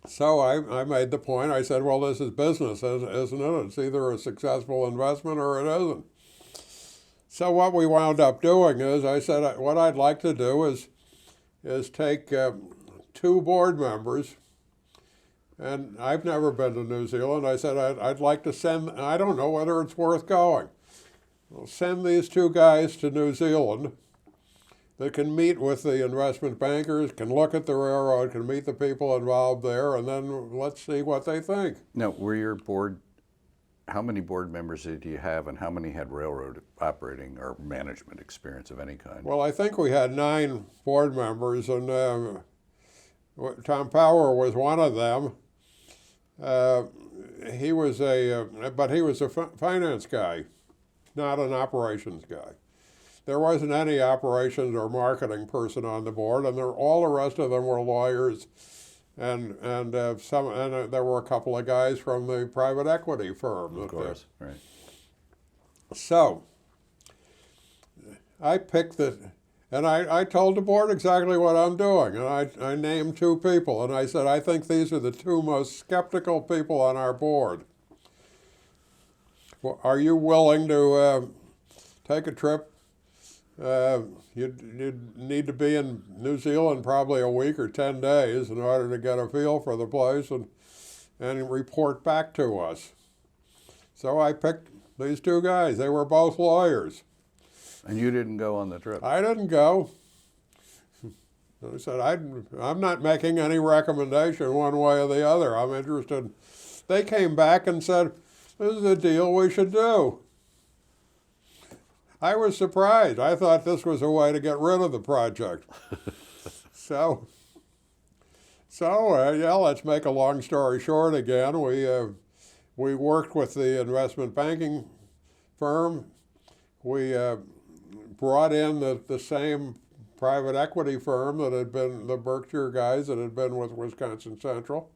So I made the point. I said, well, this is business, isn't it? It's either a successful investment or it isn't. So what we wound up doing is, I said, what I'd like to do is take 2 board members, and I've never been to New Zealand. I said, I'd like to send, I don't know whether it's worth going. We'll send these 2 guys to New Zealand that can meet with the investment bankers, can look at the railroad, can meet the people involved there, and then let's see what they think. Now, how many board members did you have, and how many had railroad operating or management experience of any kind? Well, I think we had 9 board members, and Tom Power was one of them. He was a finance guy, not an operations guy. There wasn't any operations or marketing person on the board, and all the rest of them were lawyers, and there were a couple of guys from the private equity firm. Of course, right. So I picked the, and I told the board exactly what I'm doing, and I named two people, and I said, I think these are the two most skeptical people on our board. Well, are you willing to take a trip? You'd need to be in New Zealand probably a week or 10 days in order to get a feel for the place and report back to us. So I picked these two guys. They were both lawyers. And you didn't go on the trip? I didn't go. I said, I'm not making any recommendation one way or the other. I'm interested. They came back and said, this is a deal we should do. I was surprised. I thought this was a way to get rid of the project. So yeah, let's make a long story short again. We worked with the investment banking firm. We brought in the same private equity firm that had been the Berkshire guys that had been with Wisconsin Central.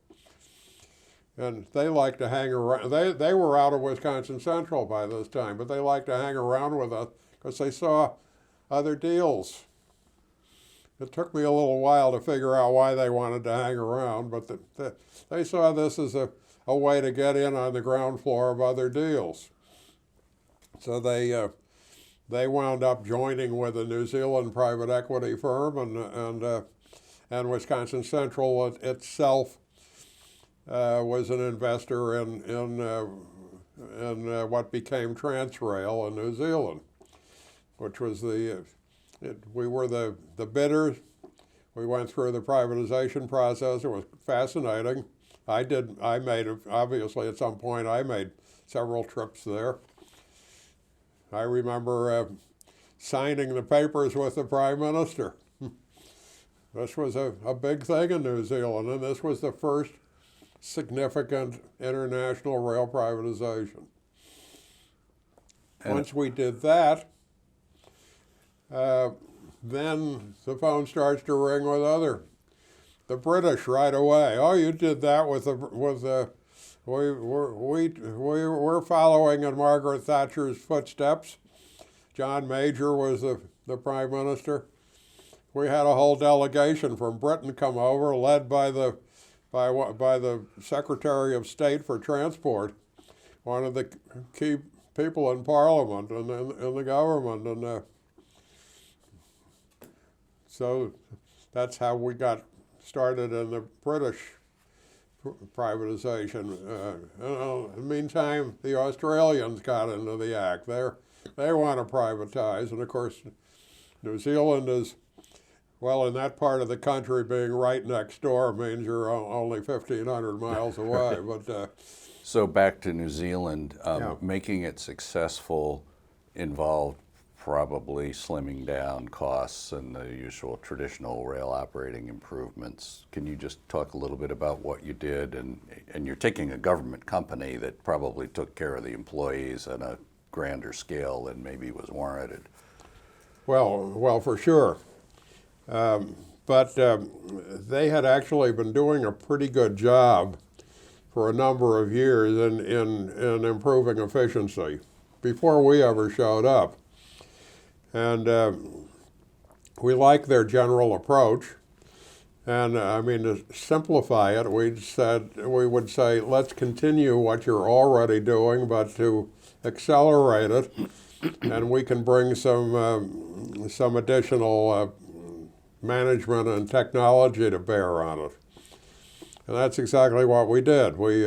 And they liked to hang around. They were out of Wisconsin Central by this time, but they liked to hang around with us because they saw other deals. It took me a little while to figure out why they wanted to hang around, but they saw this as a way to get in on the ground floor of other deals. So they wound up joining with a New Zealand private equity firm, and Wisconsin Central itself was an investor in what became Transrail in New Zealand, which was we were the bidders. We went through the privatization process. It was fascinating. Obviously at some point I made several trips there. I remember signing the papers with the Prime Minister. This was a big thing in New Zealand, and this was the first significant international rail privatization. And once we did that, then the phone starts to ring with the British right away. Oh, you did that we're following in Margaret Thatcher's footsteps. John Major was the Prime Minister. We had a whole delegation from Britain come over, led by the Secretary of State for Transport, one of the key people in Parliament and in the government, and so that's how we got started in the British privatization. In the meantime, the Australians got into the act. They want to privatize, and of course, New Zealand is, well, in that part of the country, being right next door means you're only 1,500 miles away. But so back to New Zealand, Yeah. making it successful involved probably slimming down costs and the usual traditional rail operating improvements. Can you just talk a little bit about what you did? And you're taking a government company that probably took care of the employees on a grander scale than maybe was warranted. well, for sure. But they had actually been doing a pretty good job for a number of years in improving efficiency before we ever showed up. And we liked their general approach. And I mean, to simplify it, we would say, let's continue what you're already doing, but to accelerate it, and we can bring some additional management and technology to bear on it. And that's exactly what we did. We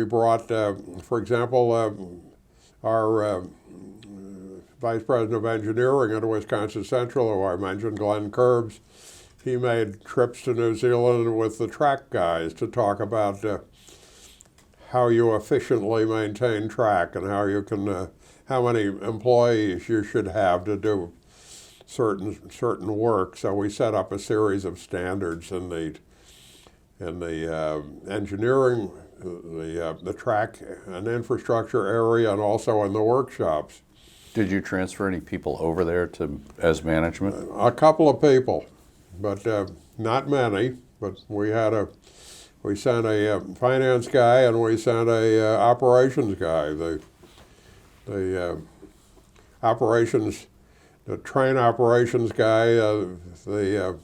brought, for example, our Vice President of Engineering at Wisconsin Central, who I mentioned, Glenn Curbs. He made trips to New Zealand with the track guys to talk about how you efficiently maintain track and how you can, how many employees you should have to do certain work. So we set up a series of standards in the engineering, the track and infrastructure area, and also in the workshops. Did you transfer any people over there as management? A couple of people, but not many. But we sent a finance guy and we sent a operations guy. The operations the train operations guy, the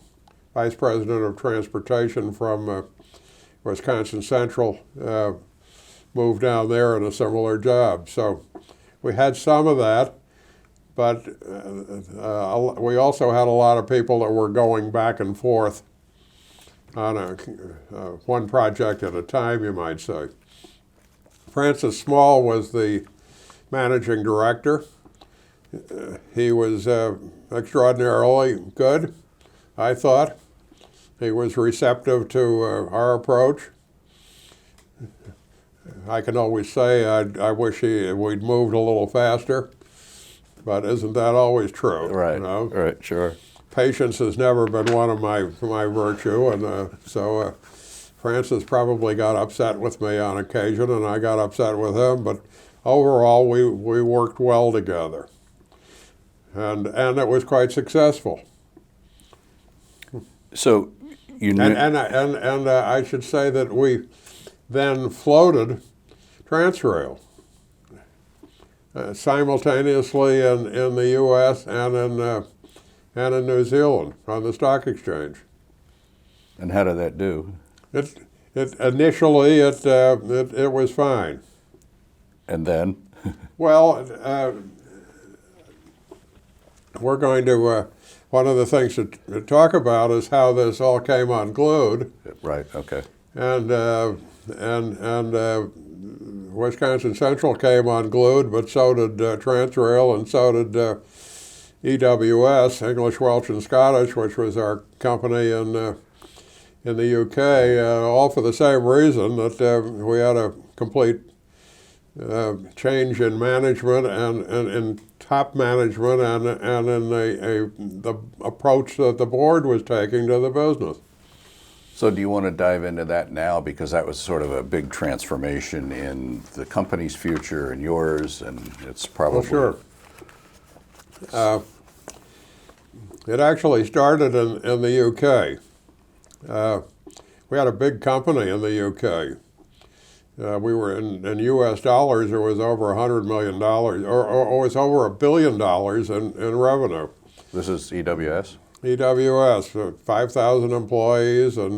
vice president of transportation from Wisconsin Central, moved down there in a similar job. So we had some of that, but we also had a lot of people that were going back and forth on one project at a time, you might say. Francis Small was the managing director. He was extraordinarily good, I thought. He was receptive to our approach. I can always say I wish we'd moved a little faster, but isn't that always true? Right, you know? right, sure. Patience has never been one of my virtue, and so Francis probably got upset with me on occasion, and I got upset with him, but overall we worked well together, and it was quite successful. So you knew, And I should say that we then floated Transrail simultaneously in the U.S. and in New Zealand on the stock exchange. and how did that do? Initially it was fine. And then? Well, we're going to one of the things to talk about is how this all came unglued, Right, okay. and Wisconsin Central came unglued, but so did Transrail, and so did EWS, English, Welsh, and Scottish, which was our company in the UK, all for the same reason, that we had a complete change in management and in top management and in the approach that the board was taking to the business. So do you want to dive into that now? Because that was sort of a big transformation in the company's future and yours, and it's probably... Well, sure. It actually started in the UK. We had a big company in the UK. We were in U.S. dollars, it was over $100 million, or it was over $1 billion in revenue. This is EWS? EWS, 5,000 employees, and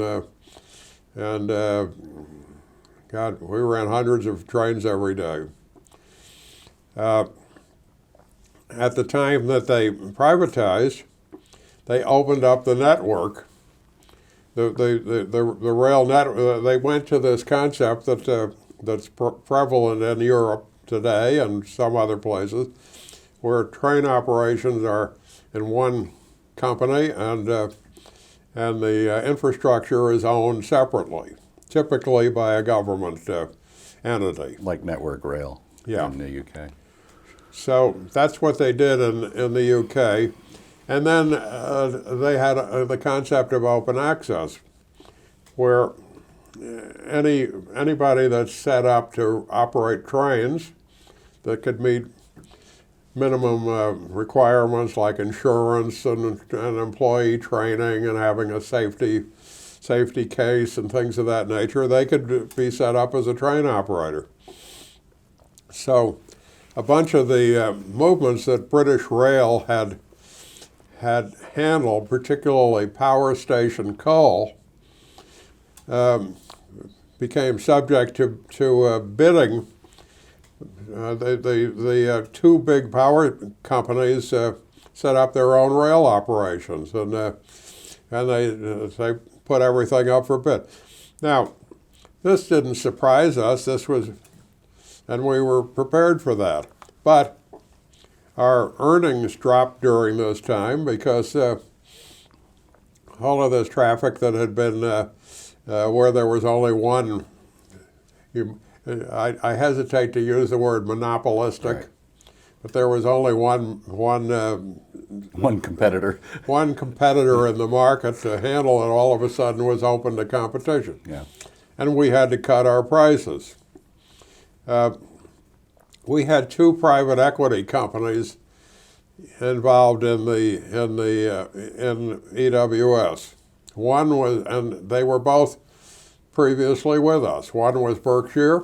God, we ran hundreds of trains every day. At the time that they privatized, they opened up the network. The rail network. They went to this concept that's prevalent in Europe today and some other places, where train operations are in one company and the infrastructure is owned separately, typically by a government entity. Like Network Rail in the UK. So that's what they did in the UK. And then they had the concept of open access, where anybody that's set up to operate trains that could meet minimum requirements like insurance and employee training and having a safety case and things of that nature, they could be set up as a train operator. So a bunch of the movements that British Rail had handled, particularly power station coal, became subject to bidding. The two big power companies set up their own rail operations, and they put everything up for bid. Now, this didn't surprise us. And we were prepared for that. But our earnings dropped during this time because all of this traffic that had been where there was only one, I hesitate to use the word monopolistic, right, but there was only one competitor. One competitor in the market to handle it. All of a sudden was open to competition. Yeah. And we had to cut our prices. We had two private equity companies involved in EWS. One was, and they were both previously with us. One was Berkshire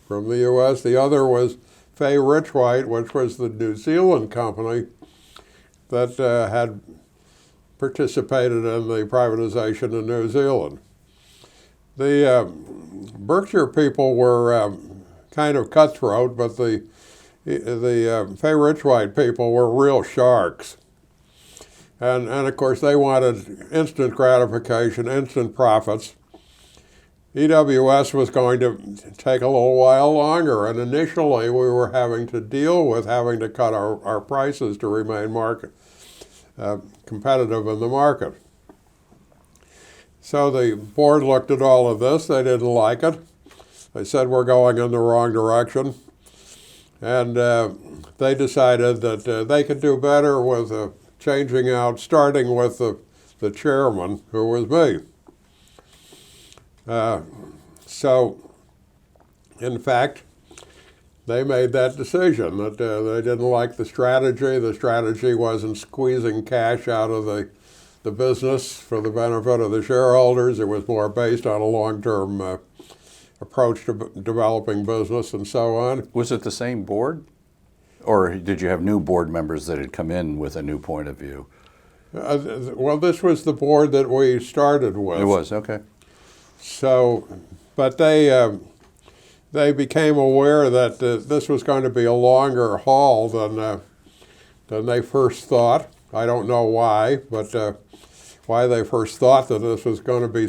from the U.S. The other was Fay Richwhite, which was the New Zealand company that had participated in the privatization in New Zealand. The Berkshire people were kind of cutthroat, but the Fay Rich White people were real sharks. And of course, they wanted instant gratification, instant profits. EWS was going to take a little while longer, and initially we were having to deal with having to cut our prices to remain competitive in the market. So the board looked at all of this. They didn't like it. They said we're going in the wrong direction. And they decided that they could do better with changing out, starting with the chairman, who was me. So, in fact, they made that decision that they didn't like the strategy. The strategy wasn't squeezing cash out of the business for the benefit of the shareholders. It was more based on a long-term approach to developing business and so on. Was it the same board? Or did you have new board members that had come in with a new point of view? Well, this was the board that we started with. It was, okay. So, but they became aware that this was going to be a longer haul than they first thought. I don't know why, but why they first thought that this was going to be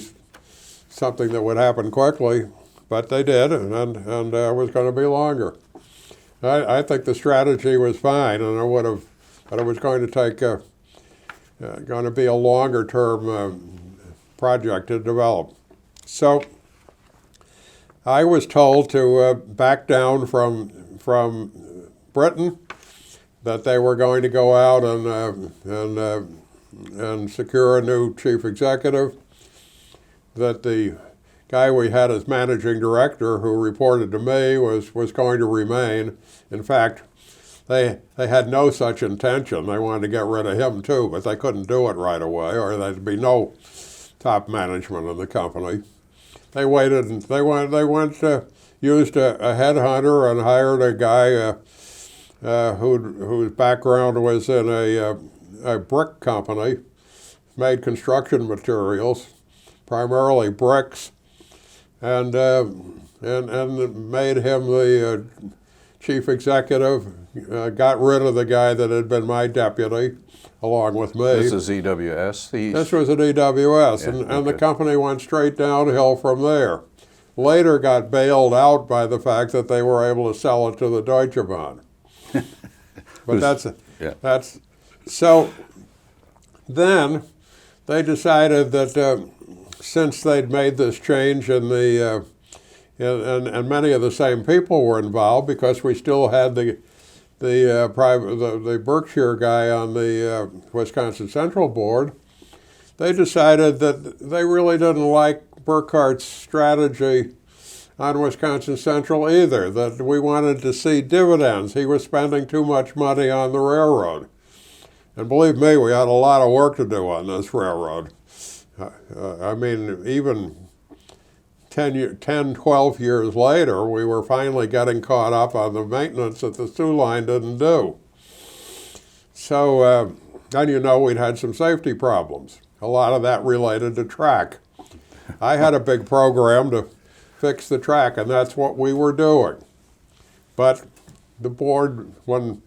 something that would happen quickly, but they did, and it was going to be longer. I think the strategy was fine, and but it was going to take going to be a longer term project to develop. So I was told to back down from Britain, that they were going to go out and secure a new chief executive, that the guy we had as managing director, who reported to me, was going to remain. In fact, they had no such intention. They wanted to get rid of him too, but they couldn't do it right away, or there'd be no top management in the company. They waited, and they used a headhunter and hired a guy whose background was in a brick company, made construction materials, primarily bricks, and made him the chief executive. Got rid of the guy that had been my deputy, along with me. This is EWS? This was at EWS, Yeah, and the okay. company company went straight downhill from there. Later got bailed out by the fact that they were able to sell it to the Deutsche Bahn. But that's so. Then they decided that since they'd made this change in the and many of the same people were involved, because we still had the Berkshire guy on the Wisconsin Central Board, they decided that they really didn't like Burkhardt's strategy on Wisconsin Central either, that we wanted to see dividends. He was spending too much money on the railroad. And believe me, we had a lot of work to do on this railroad. I mean, even 10, 12 years later, we were finally getting caught up on the maintenance that the Soo line didn't do. So, and you know, we'd had some safety problems. A lot of that related to track. I had a big program to fix the track, and that's what we were doing. But the board, when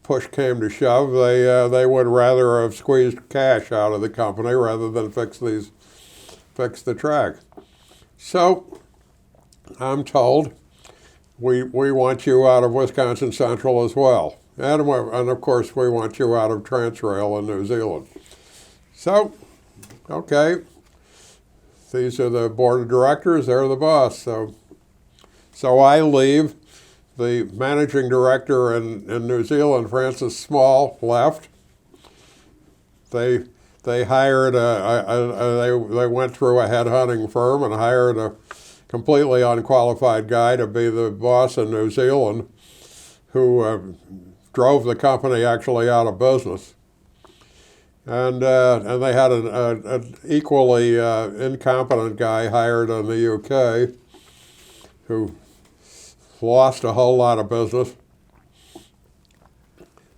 push came to shove, they would rather have squeezed cash out of the company rather than fix the track. So I'm told we want you out of Wisconsin Central as well, and of course we want you out of Transrail in New Zealand. So, okay, these are the board of directors. They're the boss. So I leave. The managing director in New Zealand, Francis Small, left. They hired they went through a headhunting firm and hired a completely unqualified guy to be the boss in New Zealand, who drove the company actually out of business. And they had an equally incompetent guy hired in the UK, who lost a whole lot of business.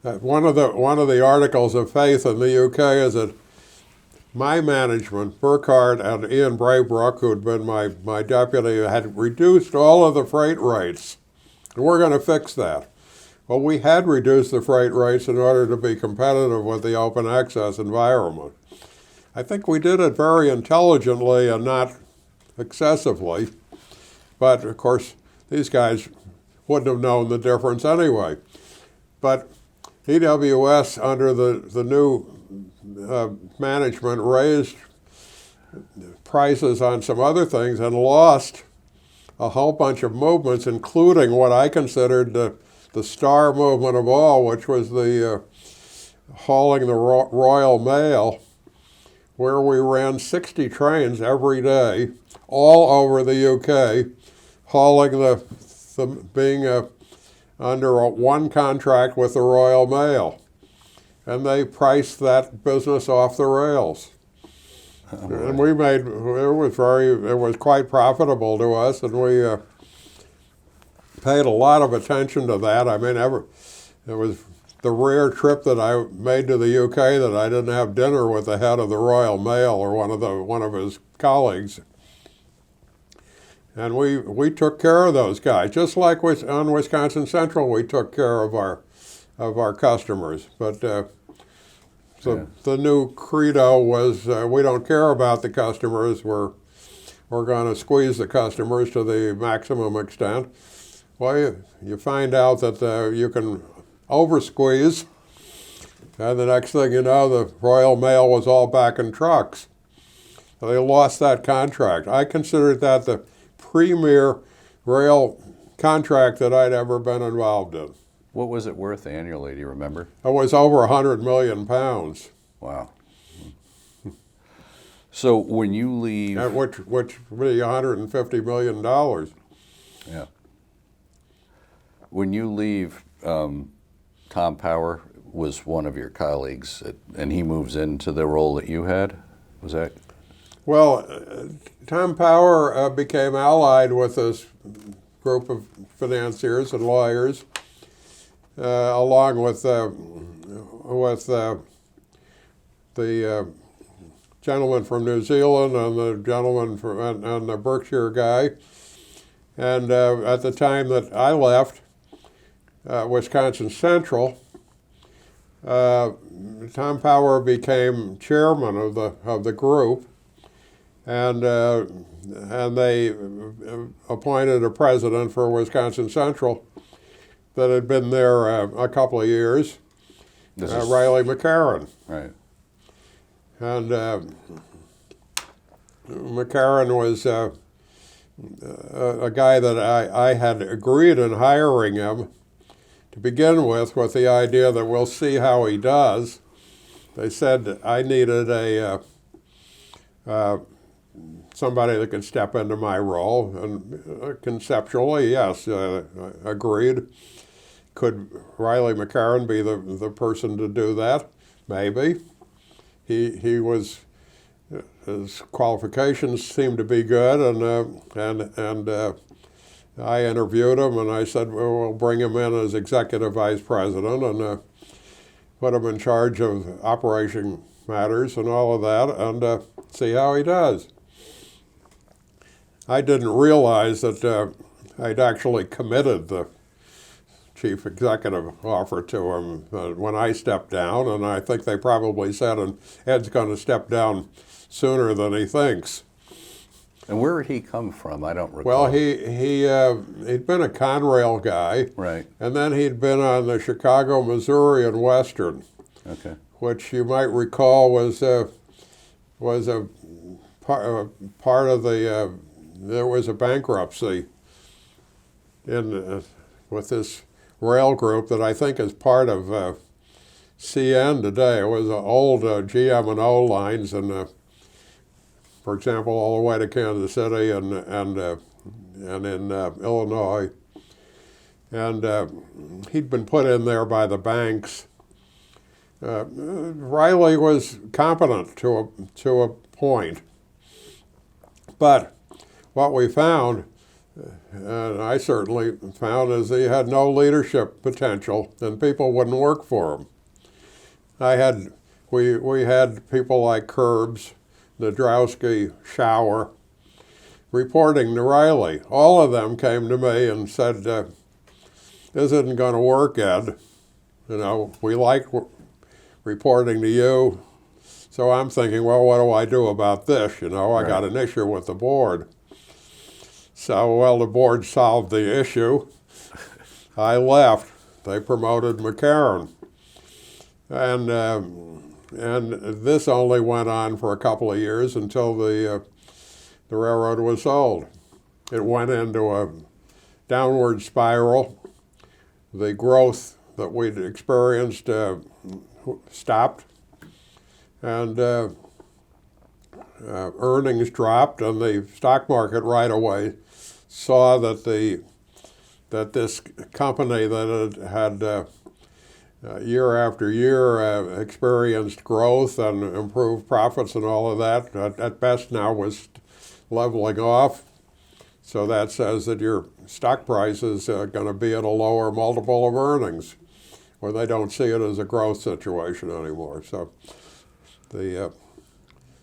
one of the articles of faith in the UK is that my management, Burkhardt and Ian Braybrook, who had been my deputy, had reduced all of the freight rates. And we're going to fix that. Well, we had reduced the freight rates in order to be competitive with the open access environment. I think we did it very intelligently and not excessively. But, of course, these guys wouldn't have known the difference anyway. But EWS, under the new management, raised prices on some other things and lost a whole bunch of movements, including what I considered the star movement of all, which was the hauling the Royal Mail, where we ran 60 trains every day all over the UK, hauling being under one contract with the Royal Mail. And they priced that business off the rails. And we made, it was quite profitable to us, and we paid a lot of attention to that. I mean, it was the rare trip that I made to the UK that I didn't have dinner with the head of the Royal Mail or one of his colleagues. And we took care of those guys, just like on Wisconsin Central. We took care of our customers. But the new credo was we don't care about the customers. We're going to squeeze the customers to the maximum extent. Well, you find out that you can over-squeeze, and the next thing you know, the Royal Mail was all back in trucks. So they lost that contract. I considered that the premier rail contract that I'd ever been involved in. What was it worth annually, do you remember? It was over 100 million pounds. Wow. So when you leave... Which would be $150 million. Yeah. When you leave, Tom Power was one of your colleagues, and he moves into the role that you had? Was that... Well, Tom Power became allied with this group of financiers and lawyers, along with the gentleman from New Zealand and the gentleman and the Berkshire guy. And at the time that I left Wisconsin Central, Tom Power became chairman of the group. And they appointed a president for Wisconsin Central that had been there a couple of years, Riley McCarran. Right. And McCarran was a guy that I had agreed in hiring him to begin with the idea that we'll see how he does. They said I needed somebody that could step into my role, and conceptually, yes, agreed. Could Riley McCarran be the person to do that? Maybe. He was, his qualifications seemed to be good, and I interviewed him, and I said, well, we'll bring him in as executive vice president and put him in charge of operation matters and all of that, and see how he does. I didn't realize that I'd actually committed the chief executive offer to him when I stepped down, and I think they probably said, and Ed's going to step down sooner than he thinks. And where did he come from? I don't recall. Well, he'd been a Conrail guy, right, and then he'd been on the Chicago, Missouri, and Western, okay, which you might recall was a part of the. There was a bankruptcy with this rail group that I think is part of C&N today. It was old GM&O lines, and for example, all the way to Kansas City and in Illinois. And he'd been put in there by the banks. Riley was competent to a point, but what we found And I certainly found as he had no leadership potential, and people wouldn't work for him. We had people like Curbs, Nadrowski, Shower, reporting to Riley. All of them came to me and said, "This isn't going to work, Ed. You know, we like reporting to you." So I'm thinking, well, what do I do about this? You know, I got an issue with the board. So, well, the board solved the issue. I left. They promoted McCarran. And this only went on for a couple of years until the railroad was sold. It went into a downward spiral. The growth that we'd experienced stopped, and earnings dropped, and the stock market right away saw that this company that had year after year experienced growth and improved profits and all of that, at best now was leveling off. So that says that your stock price is going to be at a lower multiple of earnings, where they don't see it as a growth situation anymore. So the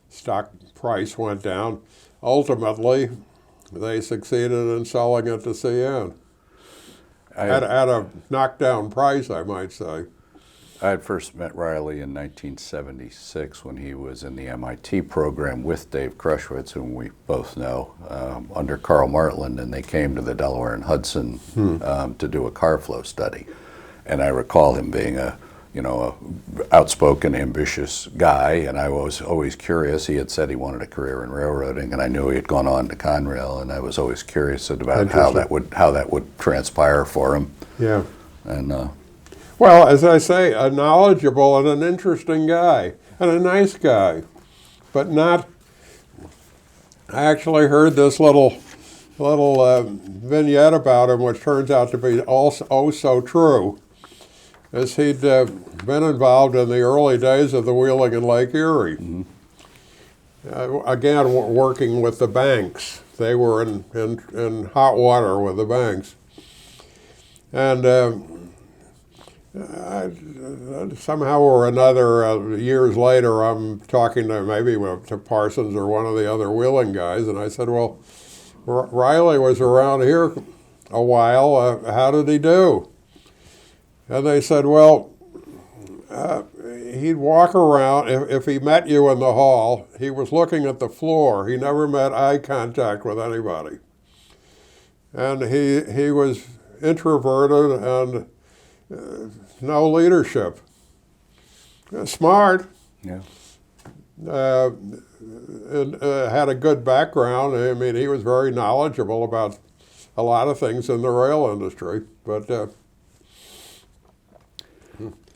stock price went down. Ultimately, they succeeded in selling it to C&N at a knockdown price, I might say. I had first met Riley in 1976 when he was in the MIT program with Dave Krushwitz, whom we both know, under Carl Martland, and they came to the Delaware and Hudson to do a car flow study. And I recall him being a outspoken, ambitious guy, and I was always curious. He had said he wanted a career in railroading, and I knew he had gone on to Conrail, and I was always curious about how that would transpire for him. Yeah. And well, as I say, a knowledgeable and an interesting guy, and a nice guy, but not. I actually heard this little vignette about him, which turns out to be also so true. As he'd been involved in the early days of the wheeling in Lake Erie. Again, working with the banks. They were in hot water with the banks. And somehow or another, years later, I'm talking to Parsons or one of the other wheeling guys, and I said, well, Riley was around here a while. How did he do? And they said, well, he'd walk around. If he met you in the hall, he was looking at the floor. He never made eye contact with anybody. And he was introverted and no leadership. Smart. yeah. And had a good background. I mean, he was very knowledgeable about a lot of things in the rail industry. But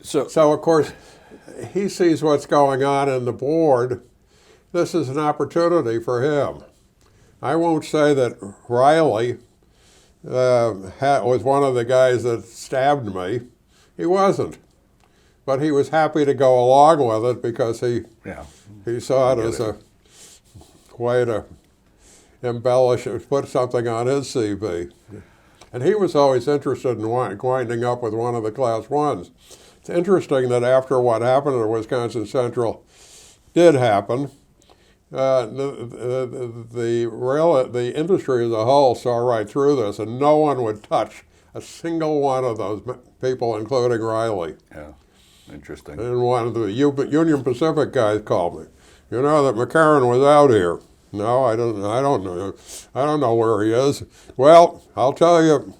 So of course, he sees what's going on in the board. This is an opportunity for him. I won't say that Riley was one of the guys that stabbed me. He wasn't. But he was happy to go along with it because he saw it as a way to embellish it, put something on his CV. And he was always interested in winding up with one of the Class 1s. It's interesting that after what happened at Wisconsin Central did happen, the industry as a whole saw right through this, and no one would touch a single one of those people, including Riley. Yeah, interesting. And one of the Union Pacific guys called me. You know that McCarran was out here. No, I don't know. I don't know where he is. Well, I'll tell you.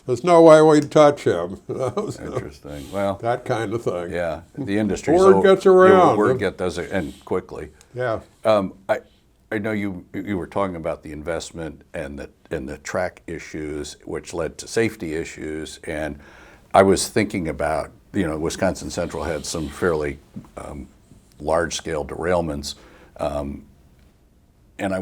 There's no way we'd touch him. Interesting. Well, that kind of thing. Yeah, the industry. Word gets around. Word does it, and quickly. Yeah. I know you were talking about the investment and the track issues, which led to safety issues, and I was thinking about Wisconsin Central had some fairly large-scale derailments. And I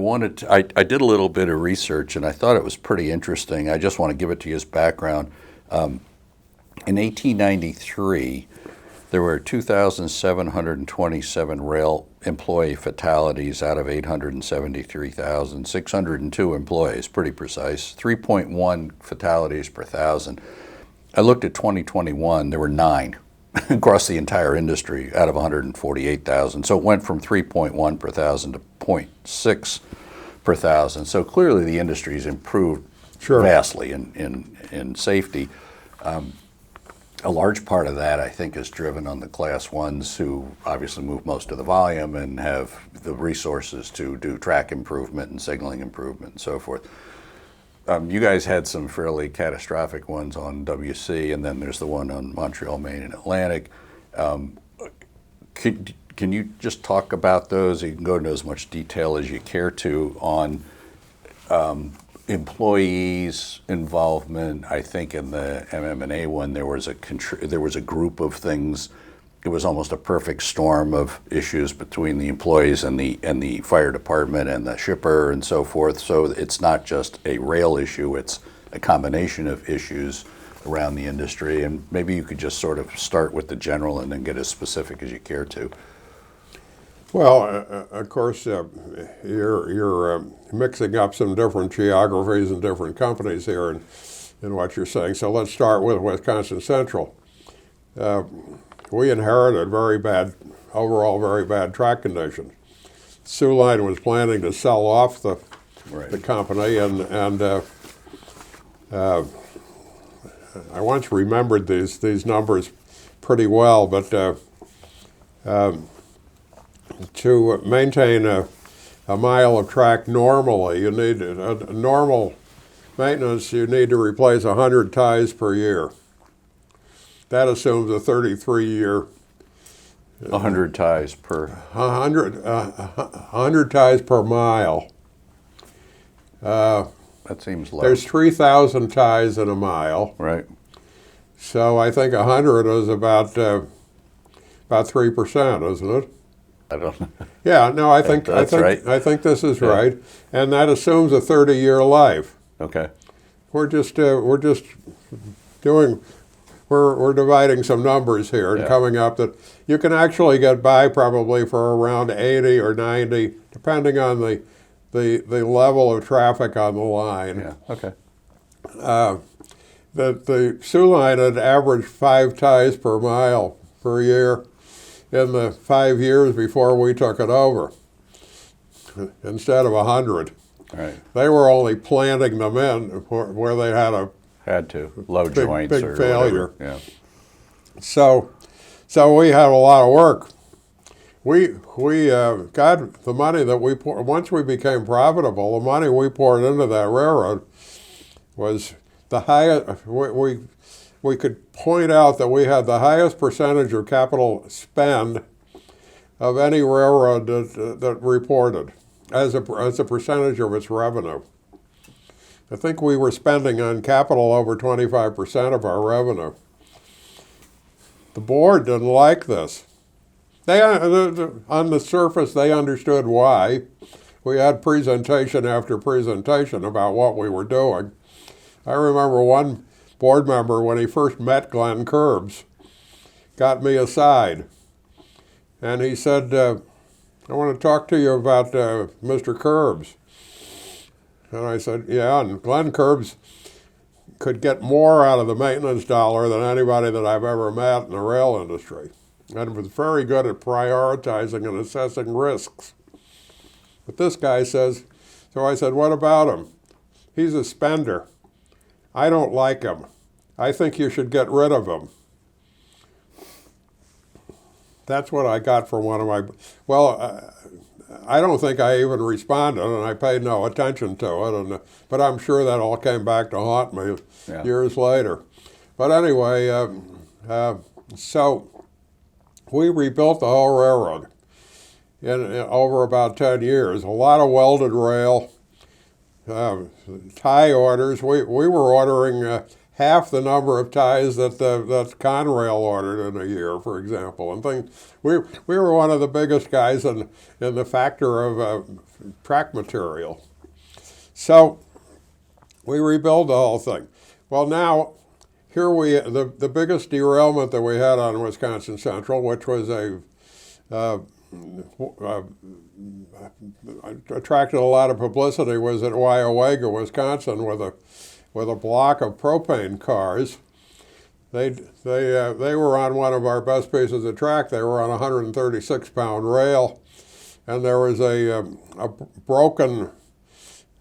did a little bit of research, and I thought it was pretty interesting. I just want to give it to you as background. In 1893, there were 2,727 rail employee fatalities out of 873,000, 602 employees, pretty precise, 3.1 fatalities per thousand. I looked at 2021, there were 9 across the entire industry out of 148,000. So it went from 3.1 per thousand to 0.6 per thousand. So clearly the industry's improved vastly in safety. A large part of that, I think, is driven on the class ones who obviously move most of the volume and have the resources to do track improvement and signaling improvement and so forth. You guys had some fairly catastrophic ones on WC, and then there's the one on Montreal, Maine, and Atlantic. Can you just talk about those? You can go into as much detail as you care to on employees' involvement. I think in the MMA one there was a group of things. It was almost a perfect storm of issues between the employees and the fire department and the shipper and so forth. So it's not just a rail issue, it's a combination of issues around the industry. And maybe you could just sort of start with the general and then get as specific as you care to. Well, of course, you're mixing up some different geographies and different companies here in what you're saying. So let's start with Wisconsin Central. We inherited overall very bad track conditions. Soo Line was planning to sell off the company, and I once remembered these numbers pretty well, but to maintain a mile of track normally, you need a normal maintenance. You need to replace 100 ties per year. That assumes a 33-year. 100 ties per. 100 ties per mile. That seems low. There's 3,000 ties in a mile. Right. So I think 100 is about 3%, isn't it? I don't know. Yeah, no, I think right. I think this is right, and that assumes a 30-year life. Okay. We're dividing some numbers here and coming up that you can actually get by probably for around 80 or 90, depending on the level of traffic on the line. Yeah. Okay. The Soo Line had averaged 5 ties per mile per year in the 5 years before we took it over, instead of 100. Right. They were only planting them in where they had low joints big or failure. Whatever. Yeah. So we had a lot of work. We got the money that we poured, once we became profitable. The money we poured into that railroad was the highest. We could point out that we had the highest percentage of capital spend of any railroad that reported as a percentage of its revenue. I think we were spending on capital over 25% of our revenue. The board didn't like this. On the surface, they understood why. We had presentation after presentation about what we were doing. I remember one board member, when he first met Glenn Curbs, got me aside. And he said, I want to talk to you about Mr. Curbs. And I said, yeah, and Glenn Curbs could get more out of the maintenance dollar than anybody that I've ever met in the rail industry. And was very good at prioritizing and assessing risks. But this guy says, so I said, what about him? He's a spender. I don't like him. I think you should get rid of him. That's what I got from one of my, I don't think I even responded, and I paid no attention to it, but I'm sure that all came back to haunt me years later. But anyway, so we rebuilt the whole railroad in over about 10 years. A lot of welded rail, tie orders. We were ordering half the number of ties that Conrail ordered in a year, for example, and things. We were one of the biggest guys in the factor of track material. So we rebuilt the whole thing. Well, now here the biggest derailment that we had on Wisconsin Central, which was a attracted a lot of publicity was at Weyauwega, Wisconsin, with a block of propane cars. They were on one of our best pieces of track. They were on a 136-pound rail, and there was a broken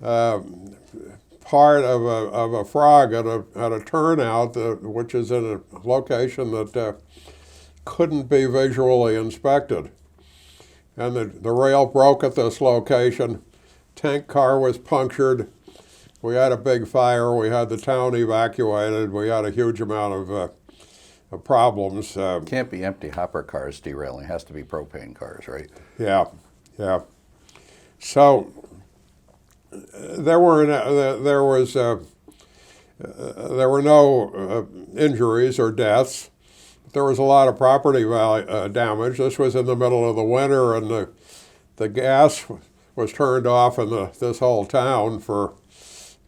part of a frog at a turnout, which is in a location that couldn't be visually inspected. And the rail broke at this location. Tank car was punctured. We had a big fire. We had the town evacuated. We had a huge amount of problems. Can't be empty hopper cars derailing. It has to be propane cars, right? Yeah, yeah. So there were no injuries or deaths. There was a lot of property damage. This was in the middle of the winter, and the gas was turned off in this whole town for a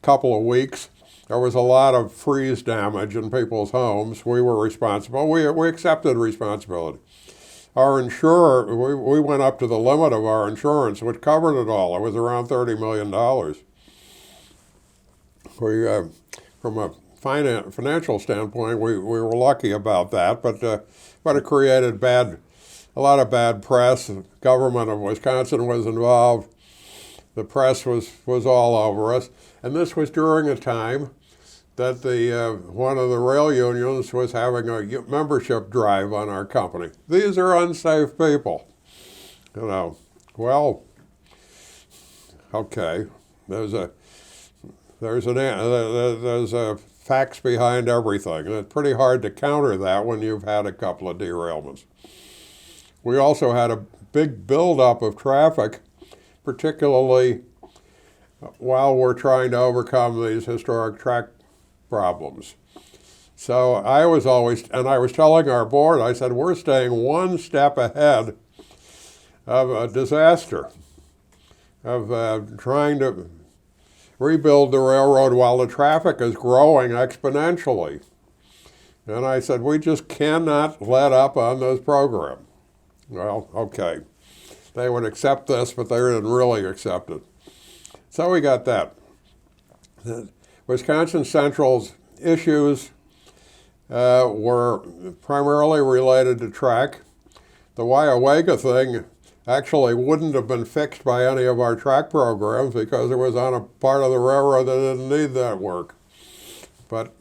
couple of weeks. There was a lot of freeze damage in people's homes. We were responsible. We accepted responsibility. Our insurer, we went up to the limit of our insurance, which covered it all. It was around $30 million. From a financial standpoint, we were lucky about that, but it created a lot of bad press. The government of Wisconsin was involved. The press was all over us, and this was during a time that one of the rail unions was having a membership drive on our company. These are unsafe people, you know. Well, okay, there's facts behind everything. And it's pretty hard to counter that when you've had a couple of derailments. We also had a big buildup of traffic, particularly while we're trying to overcome these historic track problems. So I was telling our board, I said, we're staying one step ahead of a disaster, of trying to rebuild the railroad while the traffic is growing exponentially. And I said, we just cannot let up on this program. Well, okay. They would accept this, but they didn't really accept it. So we got that. Wisconsin Central's issues were primarily related to track. The Weyauwega thing actually wouldn't have been fixed by any of our track programs because it was on a part of the railroad that didn't need that work. But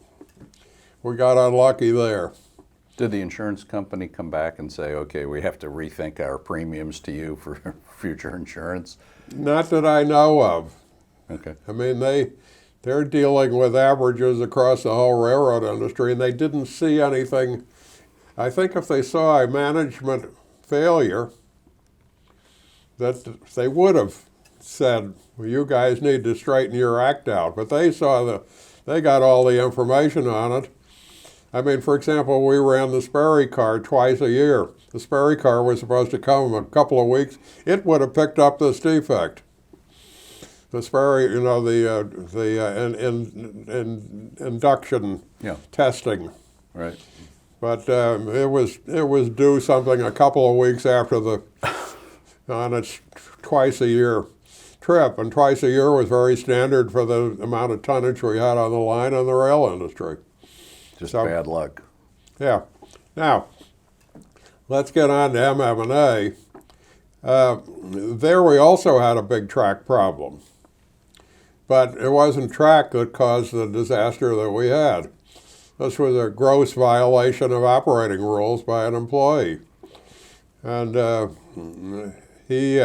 we got unlucky there. Did the insurance company come back and say, okay, we have to rethink our premiums to you for future insurance? Not that I know of. Okay. I mean, they're dealing with averages across the whole railroad industry, and they didn't see anything. I think if they saw a management failure, that they would have said, well, you guys need to straighten your act out. But they got all the information on it. I mean, for example, we ran the Sperry car twice a year. The Sperry car was supposed to come in a couple of weeks. It would have picked up this defect. The Sperry, you know, induction testing. Right. But it was due something a couple of weeks after on its twice a year trip, and twice a year was very standard for the amount of tonnage we had on the line in the rail industry. Just bad luck. Yeah. Now, let's get on to MM&A. There we also had a big track problem, but it wasn't track that caused the disaster that we had. This was a gross violation of operating rules by an employee, and he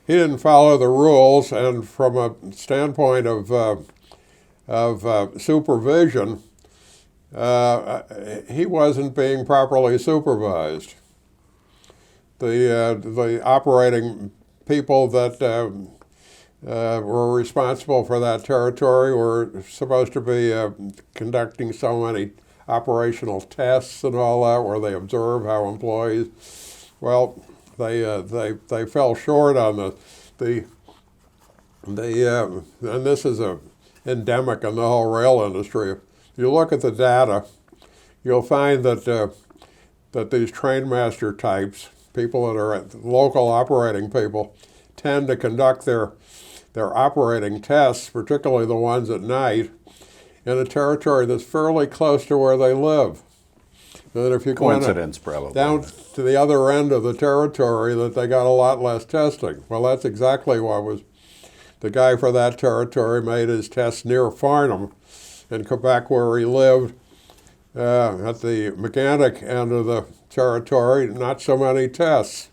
didn't follow the rules, and from a standpoint of supervision, he wasn't being properly supervised. The operating people that were responsible for that territory were supposed to be conducting so many operational tests and all that, where they observe how employees. Well, they fell short on and this is endemic in the whole rail industry. If you look at the data, you'll find that these trainmaster types, people that are local operating people, tend to conduct their operating tests, particularly the ones at night, in a territory that's fairly close to where they live. That if you Coincidence, probably. down to the other end of the territory, that they got a lot less testing. Well, that's exactly what was. The guy for that territory made his tests near Farnham in Quebec, where he lived. At the mechanic end of the territory, not so many tests.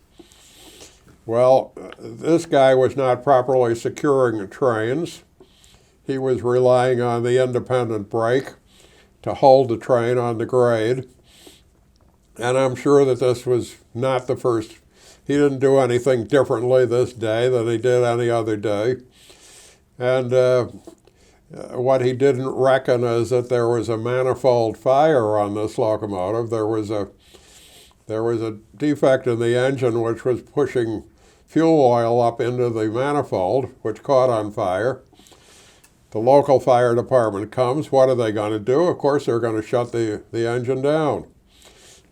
Well, this guy was not properly securing trains. He was relying on the independent brake to hold the train on the grade. And I'm sure that this was not the first. He didn't do anything differently this day than he did any other day. And what he didn't reckon is that there was a manifold fire on this locomotive. There was a defect in the engine which was pushing fuel oil up into the manifold, which caught on fire. The local fire department comes. What are they going to do? Of course, they're going to shut the engine down.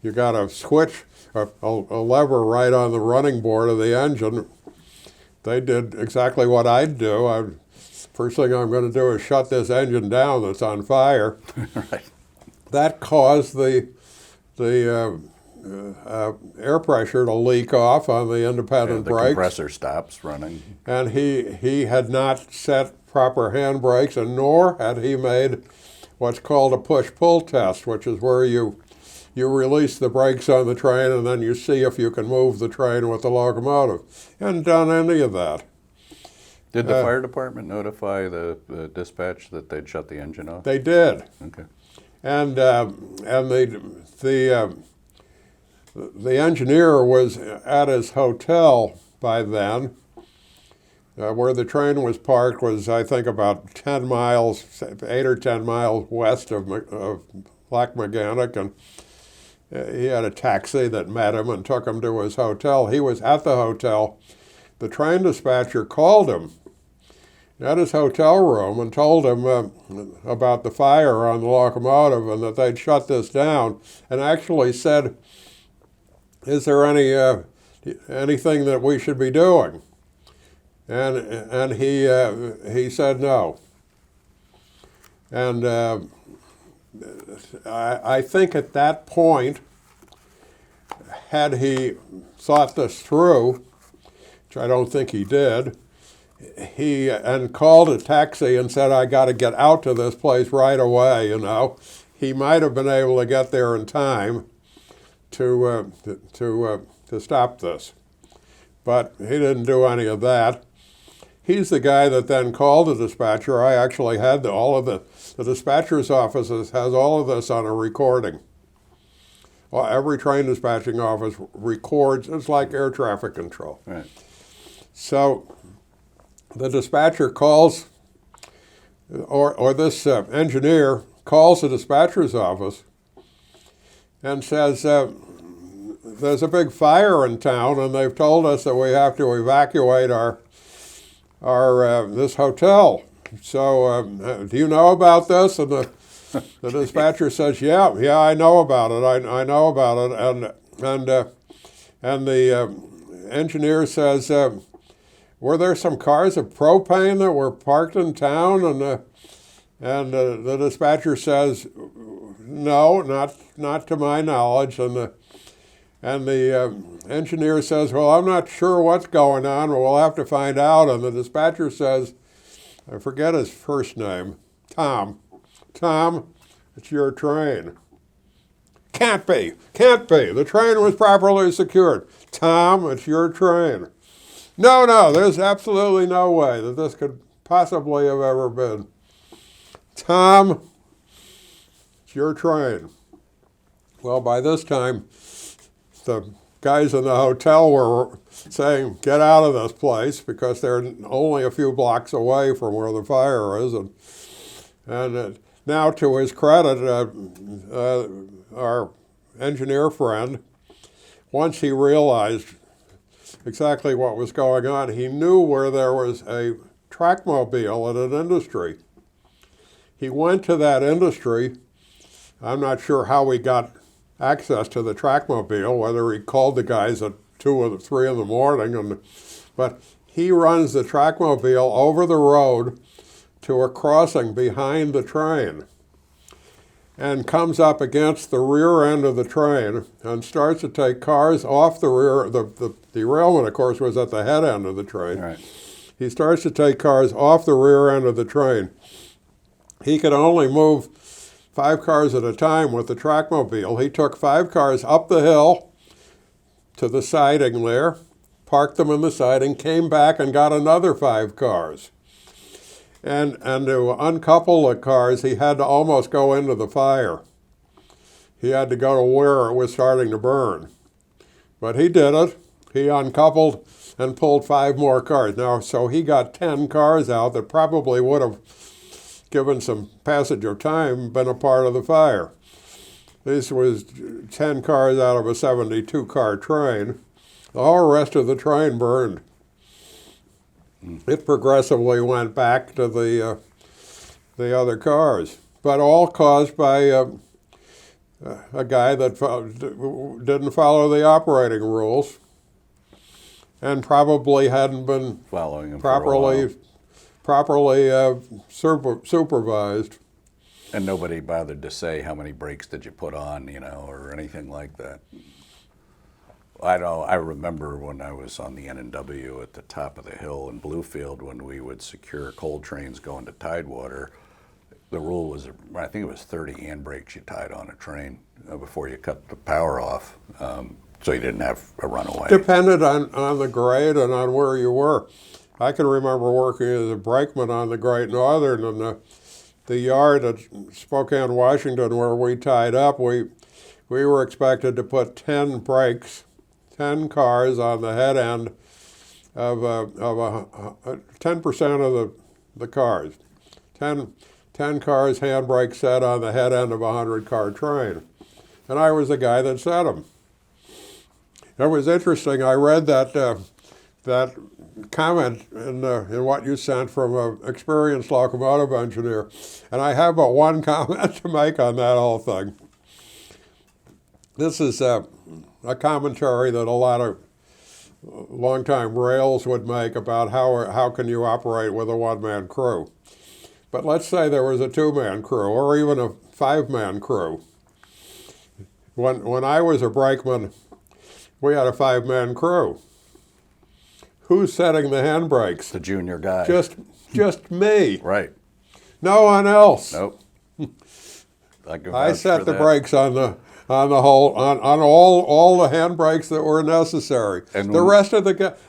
You got a switch, a lever right on the running board of the engine. They did exactly what I'd do. First thing I'm going to do is shut this engine down that's on fire. Right. That caused the air pressure to leak off on the independent The brakes. compressor stops running. And he had not set proper hand brakes, and nor had he made what's called a push-pull test, which is where you release the brakes on the train and then you see if you can move the train with the locomotive. He hadn't done any of that. Did the fire department notify the dispatch that they'd shut the engine off? They did. Okay. And the engineer was at his hotel by then. Where the train was parked was, I think, about 10 miles, 8 or 10 miles west of Lac-Mégantic, and he had a taxi that met him and took him to his hotel. He was at the hotel. The train dispatcher called him at his hotel room and told him about the fire on the locomotive and that they'd shut this down, and actually said, "Is there anything that we should be doing?" And he said no. And I think at that point, had he thought this through, which I don't think he did, he called a taxi and said, "I got to get out to this place right away." He might have been able to get there in time to stop this, but he didn't do any of that. He's the guy that then called the dispatcher. I actually had all of the dispatcher's offices has all of this on a recording. Well, every train dispatching office records. It's like air traffic control. Right. So the dispatcher calls, or this engineer calls the dispatcher's office and says, "There's a big fire in town, and they've told us that we have to evacuate our this hotel. So do you know about this?" And the dispatcher says, "Yeah, I know about it. I know about it." And the engineer says, "Were there some cars of propane that were parked in town?" And the dispatcher says, "No, not to my knowledge." And the engineer says, "Well, I'm not sure what's going on, but we'll have to find out." And the dispatcher says, I forget his first name, Tom. "Tom, it's your train." Can't be. The train was properly secured." "Tom, it's your train." No, there's absolutely no way that this could possibly have ever been. "Tom, it's your train." Well, by this time, the guys in the hotel were saying, "Get out of this place," because they're only a few blocks away from where the fire is. And now, to his credit, our engineer friend, once he realized exactly what was going on, he knew where there was a trackmobile at an industry. He went to that industry I'm not sure how he got access to the trackmobile, whether he called the guys at 2 or 3 in the morning, but he runs the trackmobile over the road to a crossing behind the train and comes up against the rear end of the train and starts to take cars off the rear. The derailment, of course, was at the head end of the train. Right. He starts to take cars off the rear end of the train. He could only move 5 cars at a time with the trackmobile. He took 5 cars up the hill to the siding there, parked them in the siding, came back and got another 5 cars. And to uncouple the cars, he had to almost go into the fire. He had to go to where it was starting to burn. But he did it. He uncoupled and pulled 5 more cars. Now, so he got 10 cars out that probably would have, given some passage of time, been a part of the fire. This was 10 cars out of a 72-car train. The whole rest of the train burned. It progressively went back to the other cars, but all caused by a guy that didn't follow the operating rules and probably hadn't been Following him for a while. properly supervised. And nobody bothered to say how many brakes did you put on, or anything like that. I remember when I was on the C&NW at the top of the hill in Bluefield, when we would secure coal trains going to Tidewater, the rule was, I think it was 30 handbrakes you tied on a train before you cut the power off, so you didn't have a runaway. Depended on the grade and on where you were. I can remember working as a brakeman on the Great Northern, and the yard at Spokane, Washington, where we tied up, we were expected to put 10 brakes, 10 cars on the head end of 10% of the cars. 10 cars, handbrake set on the head end of a 100-car train. And I was the guy that set them. It was interesting. I read that comment in what you sent from an experienced locomotive engineer, and I have but one comment to make on that whole thing. This is a commentary that a lot of longtime rails would make about how can you operate with a one-man crew. But let's say there was a 2-man crew or even a 5-man crew. When I was a brakeman, we had a 5-man crew. Who's setting the handbrakes? The junior guy. Just me. Right. No one else. Nope. I set the brakes on the whole on all the handbrakes that were necessary. And the rest of the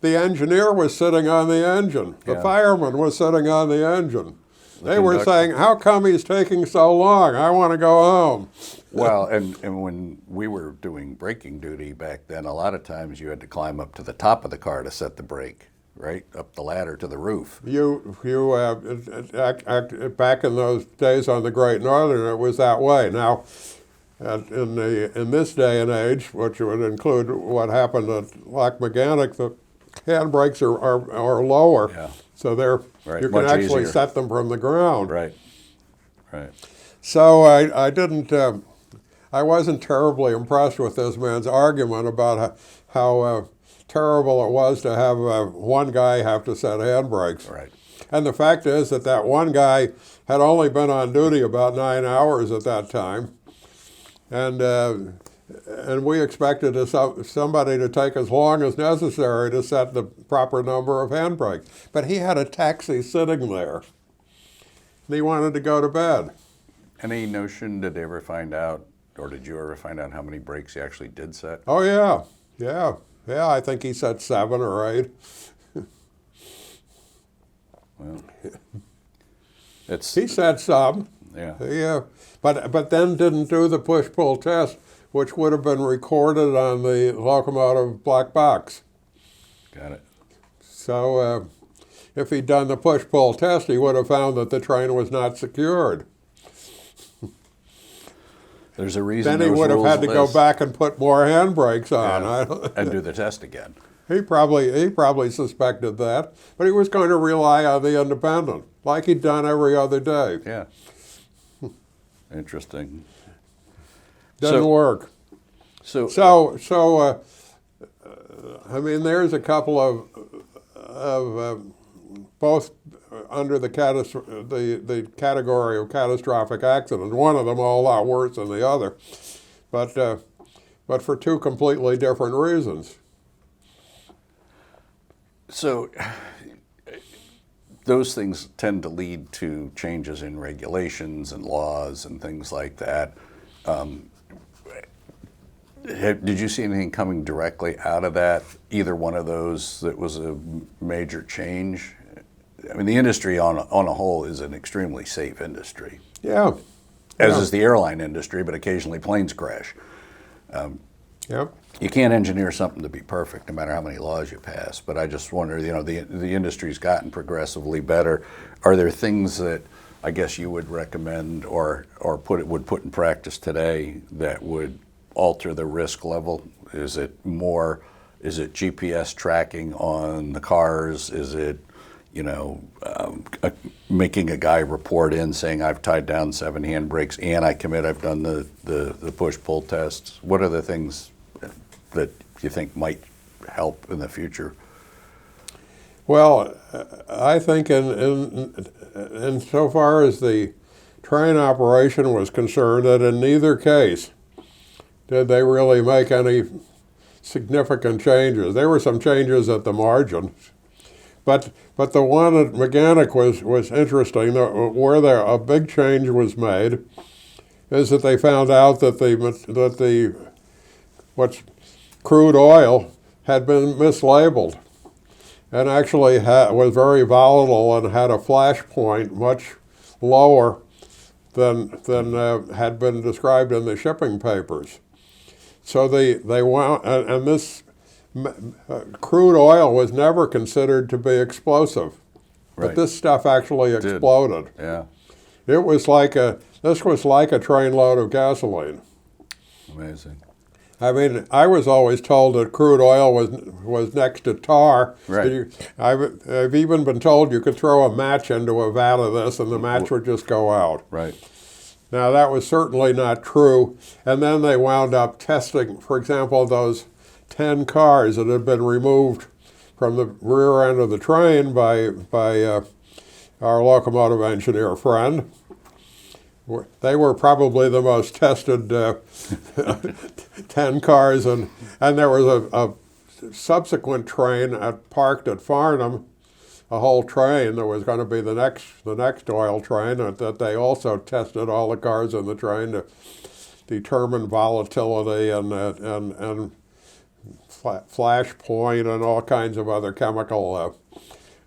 engineer was sitting on the engine. The fireman was sitting on the engine. They were saying, "How come he's taking so long? I want to go home." Well, and when we were doing braking duty back then, a lot of times you had to climb up to the top of the car to set the brake, right? Up the ladder to the roof. Back in those days on the Great Northern, it was that way. Now, in this day and age, which would include what happened at Lock Mechanic, the handbrakes are lower, so they're you can actually set them from the ground. Right. So I wasn't terribly impressed with this man's argument about how terrible it was to have one guy have to set handbrakes. Right. And the fact is that one guy had only been on duty about 9 hours at that time, and we expected somebody to take as long as necessary to set the proper number of handbrakes. But he had a taxi sitting there, and he wanted to go to bed. Any notion, did they ever find out, or did you ever find out how many brakes he actually did set? Oh, yeah. I think he set 7 or 8. Well, he said some. Yeah. But then didn't do the push-pull test, which would have been recorded on the locomotive black box. Got it. So if he'd done the push-pull test, he would have found that the train was not secured. There's a reason. Then he would have had to go back and put more handbrakes on. And do the test again. He probably suspected that, but he was going to rely on the independent, like he'd done every other day. Yeah. Interesting. Doesn't work. So, I mean, there's a couple of both under the category of catastrophic accidents. One of them a lot worse than the other, but for two completely different reasons. So those things tend to lead to changes in regulations and laws and things like that. Did you see anything coming directly out of that, either one of those, that was a major change? I mean, the industry on a whole is an extremely safe industry. Yeah. As is the airline industry, but occasionally planes crash. Yep. You can't engineer something to be perfect, no matter how many laws you pass. But I just wonder, the industry's gotten progressively better. Are there things that I guess you would recommend or would put in practice today that would alter the risk level? Is it GPS tracking on the cars? Is it, making a guy report in saying I've tied down 7 handbrakes and I've done the push-pull tests? What are the things that you think might help in the future? Well, I think in so far as the train operation was concerned, that in neither case did they really make any significant changes. There were some changes at the margin, but the one at Mechanic was interesting. Where a big change was made is that they found out that what's crude oil had been mislabeled, and actually was very volatile and had a flash point much lower than had been described in the shipping papers. So they wound, and this crude oil was never considered to be explosive, right. But this stuff actually exploded. Yeah. This was like a trainload of gasoline. Amazing. I mean, I was always told that crude oil was next to tar. Right. I've even been told you could throw a match into a vat of this and the match would just go out. Right. Now, that was certainly not true. And then they wound up testing, for example, those 10 cars that had been removed from the rear end of the train by our locomotive engineer friend. They were probably the most tested 10 cars, and there was a subsequent train parked at Farnham, a whole train that was going to be the next oil train, that they also tested all the cars in the train to determine volatility and flash point and all kinds of other chemical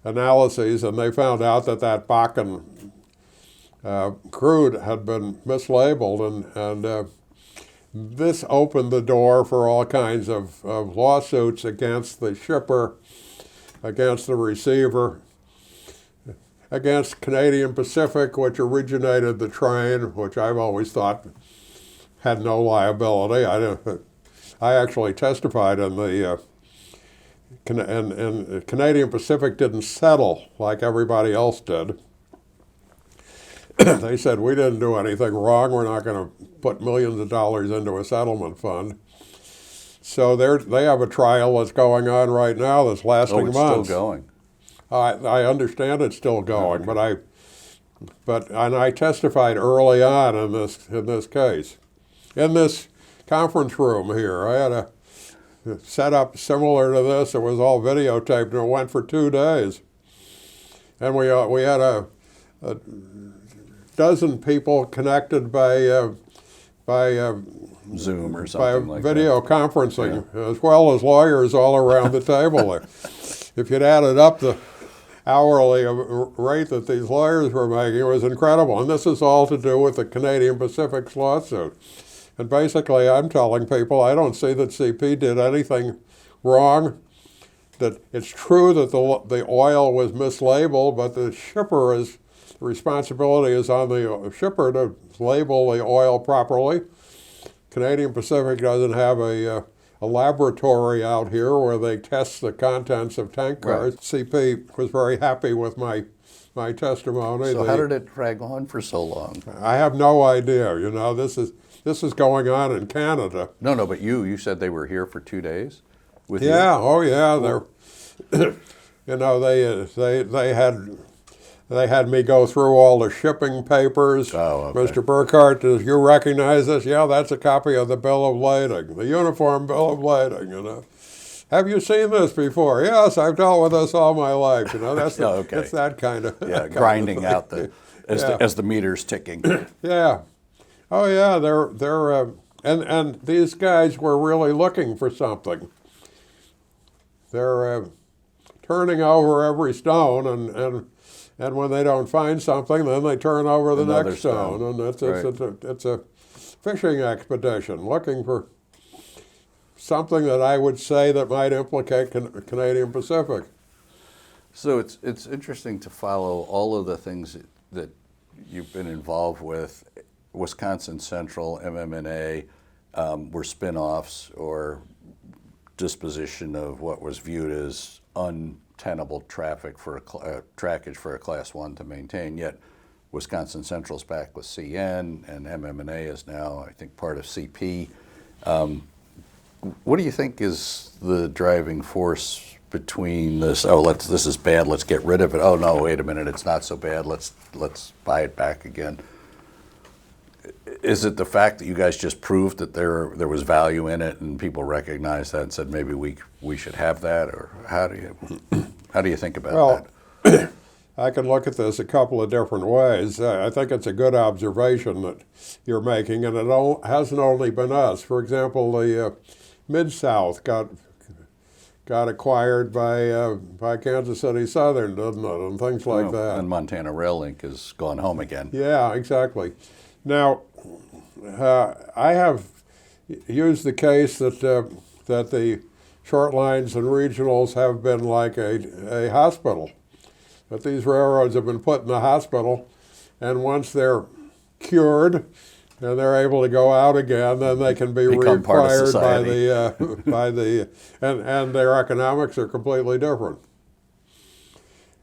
analyses, and they found out that Bakken crude had been mislabeled, and this opened the door for all kinds of lawsuits against the shipper, against the receiver, against Canadian Pacific, which originated the train, which I've always thought had no liability. I actually testified in the and Canadian Pacific didn't settle like everybody else did. They said, we didn't do anything wrong. We're not going to put millions of dollars into a settlement fund. So they have a trial that's going on right now that's lasting months. Oh, it's still going. I understand it's still going, okay. but I testified early on in this case. In this conference room here, I had a setup similar to this. It was all videotaped, and it went for 2 days. And we had a dozen people connected by Zoom or something by like video that. conferencing, as well as lawyers all around the table there. If you'd added up the hourly rate that these lawyers were making, it was incredible. And this is all to do with the Canadian Pacific's lawsuit. And basically, I'm telling people I don't see that CP did anything wrong. That it's true that the oil was mislabeled, but the responsibility is on the shipper to label the oil properly. Canadian Pacific doesn't have a laboratory out here where they test the contents of tank cars. Right. CP was very happy with my my testimony. So how did it drag on for so long? I have no idea. You know, this is going on in Canada. No, but you said they were here for 2 days with you? Yeah, oh yeah, they're, you know, they had me go through all the shipping papers. Oh, okay. Mr. Burkhardt, do you recognize this? Yeah, that's a copy of the bill of lading, the uniform bill of lading. You know, have you seen this before? Yes, I've dealt with this all my life. You know, that's Oh, okay. it's that kind of Grinding out Yeah. as the meter's ticking. Yeah. Oh yeah, they're and these guys were really looking for something. They're turning over every stone, and when they don't find something, then they turn over the Another next stone, and it's a fishing expedition looking for something that I would say that might implicate Canadian Pacific. So it's interesting to follow all of the things that you've been involved with. Wisconsin Central, MMA, were spin-offs or disposition of what was viewed as untenable traffic for trackage for a Class 1 to maintain. Yet Wisconsin Central's back with CN, and MMA is now, I think, part of CP. What do you think is the driving force between this? Oh, this is bad. Let's get rid of it. Oh no, wait a minute, it's not so bad. Let's buy it back again. Is it the fact that you guys just proved that there was value in it, and people recognized that and said maybe we should have that, or how do you think about that? I can look at this a couple of different ways. I think it's a good observation that you're making, and it hasn't only been us. For example, the Mid-South got acquired by Kansas City Southern, didn't it, and things like that. And Montana Rail Link has gone home again. Yeah, exactly. Now, I have used the case that the short lines and regionals have been like a hospital, that these railroads have been put in the hospital, and once they're cured and they're able to go out again, then they can be Become part of reacquired society. by the and their economics are completely different.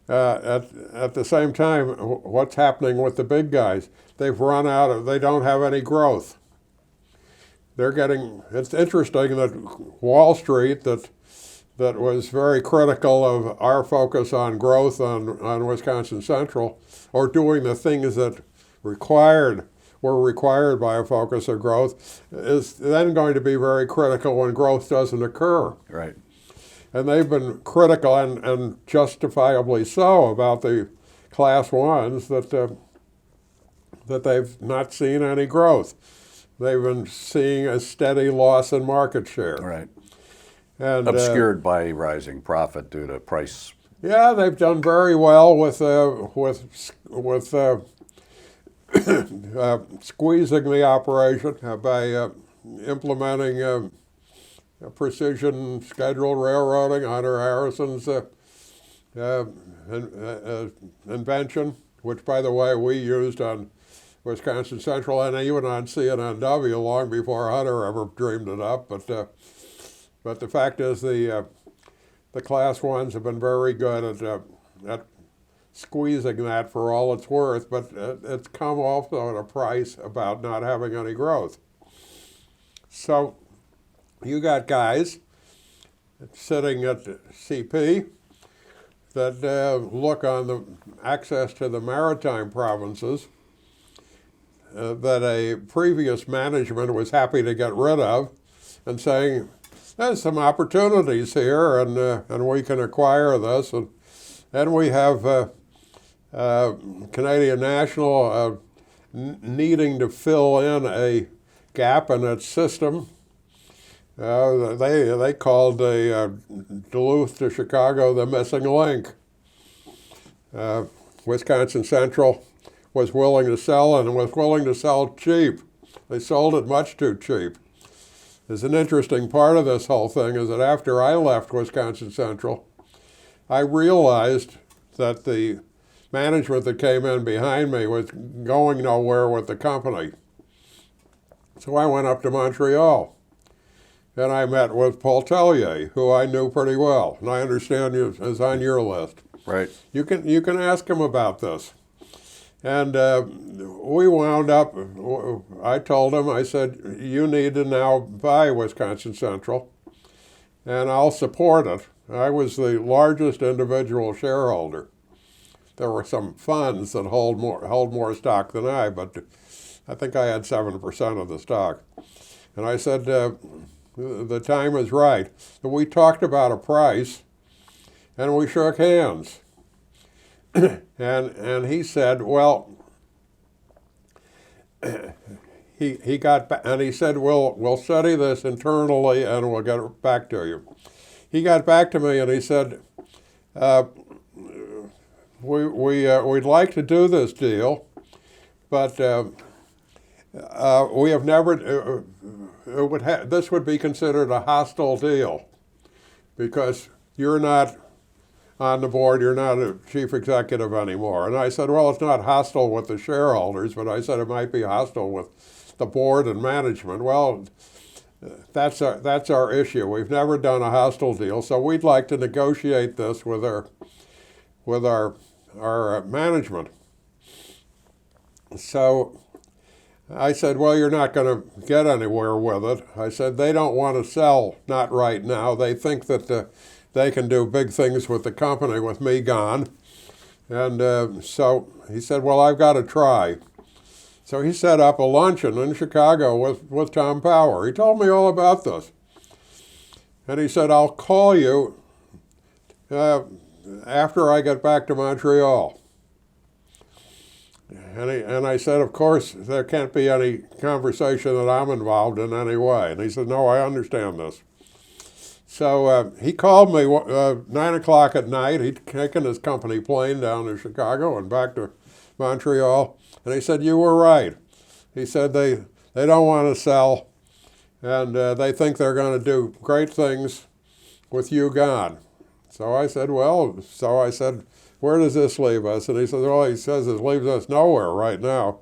At the same time, what's happening with the big guys? They've run out of, they don't have any growth. It's interesting that Wall Street, that was very critical of our focus on growth on Wisconsin Central, or doing the things that were required by a focus of growth, is then going to be very critical when growth doesn't occur. Right. And they've been critical, and justifiably so, about the Class 1s that they've not seen any growth. They've been seeing a steady loss in market share. Right. And Obscured by rising profit due to price. yeah, they've done very well with squeezing the operation by implementing precision scheduled railroading, Hunter Harrison's invention, which, by the way, we used on Wisconsin Central and even on C&NW long before Hunter ever dreamed it up. But the fact is, the Class 1s have been very good at squeezing that for all it's worth, but it's come also at a price about not having any growth. So you got guys sitting at CP that look on the access to the maritime provinces that a previous management was happy to get rid of, and saying, there's some opportunities here, and we can acquire this. And we have Canadian National needing to fill in a gap in its system. They called Duluth to Chicago the missing link. Wisconsin Central was willing to sell, and was willing to sell cheap. They sold it much too cheap. There's an interesting part of this whole thing is that after I left Wisconsin Central, I realized that the management that came in behind me was going nowhere with the company. So I went up to Montreal, and I met with Paul Tellier, who I knew pretty well, and I understand is on your list. Right. You can ask him about this. And we wound up, I told him, I said, you need to now buy Wisconsin Central, and I'll support it. I was the largest individual shareholder. There were some funds that hold more stock than I, but I think I had 7% of the stock. And I said, the time is right. And we talked about a price, and we shook hands. and he said, well, he got back, and he said, we'll study this internally, and we'll get it back to you. He got back to me, and he said, we'd like to do this deal, but we have never. This would be considered a hostile deal, because you're not on the board, you're not a chief executive anymore. And I said, well, it's not hostile with the shareholders, but I said it might be hostile with the board and management. Well, that's our issue. We've never done a hostile deal, so we'd like to negotiate this with our management. So I said, well, you're not going to get anywhere with it. I said, they don't want to sell, not right now. They think that they can do big things with the company with me gone. And so he said, well, I've got to try. So he set up a luncheon in Chicago with Tom Power. He told me all about this. And he said, I'll call you after I get back to Montreal. And I said, of course, there can't be any conversation that I'm involved in any way. And he said, no, I understand this. So he called me 9 o'clock at night. He'd taken his company plane down to Chicago and back to Montreal. And he said, you were right. He said, they don't want to sell, and they think they're going to do great things with you gone. So I said, where does this leave us? And he said, well, he says it leaves us nowhere right now.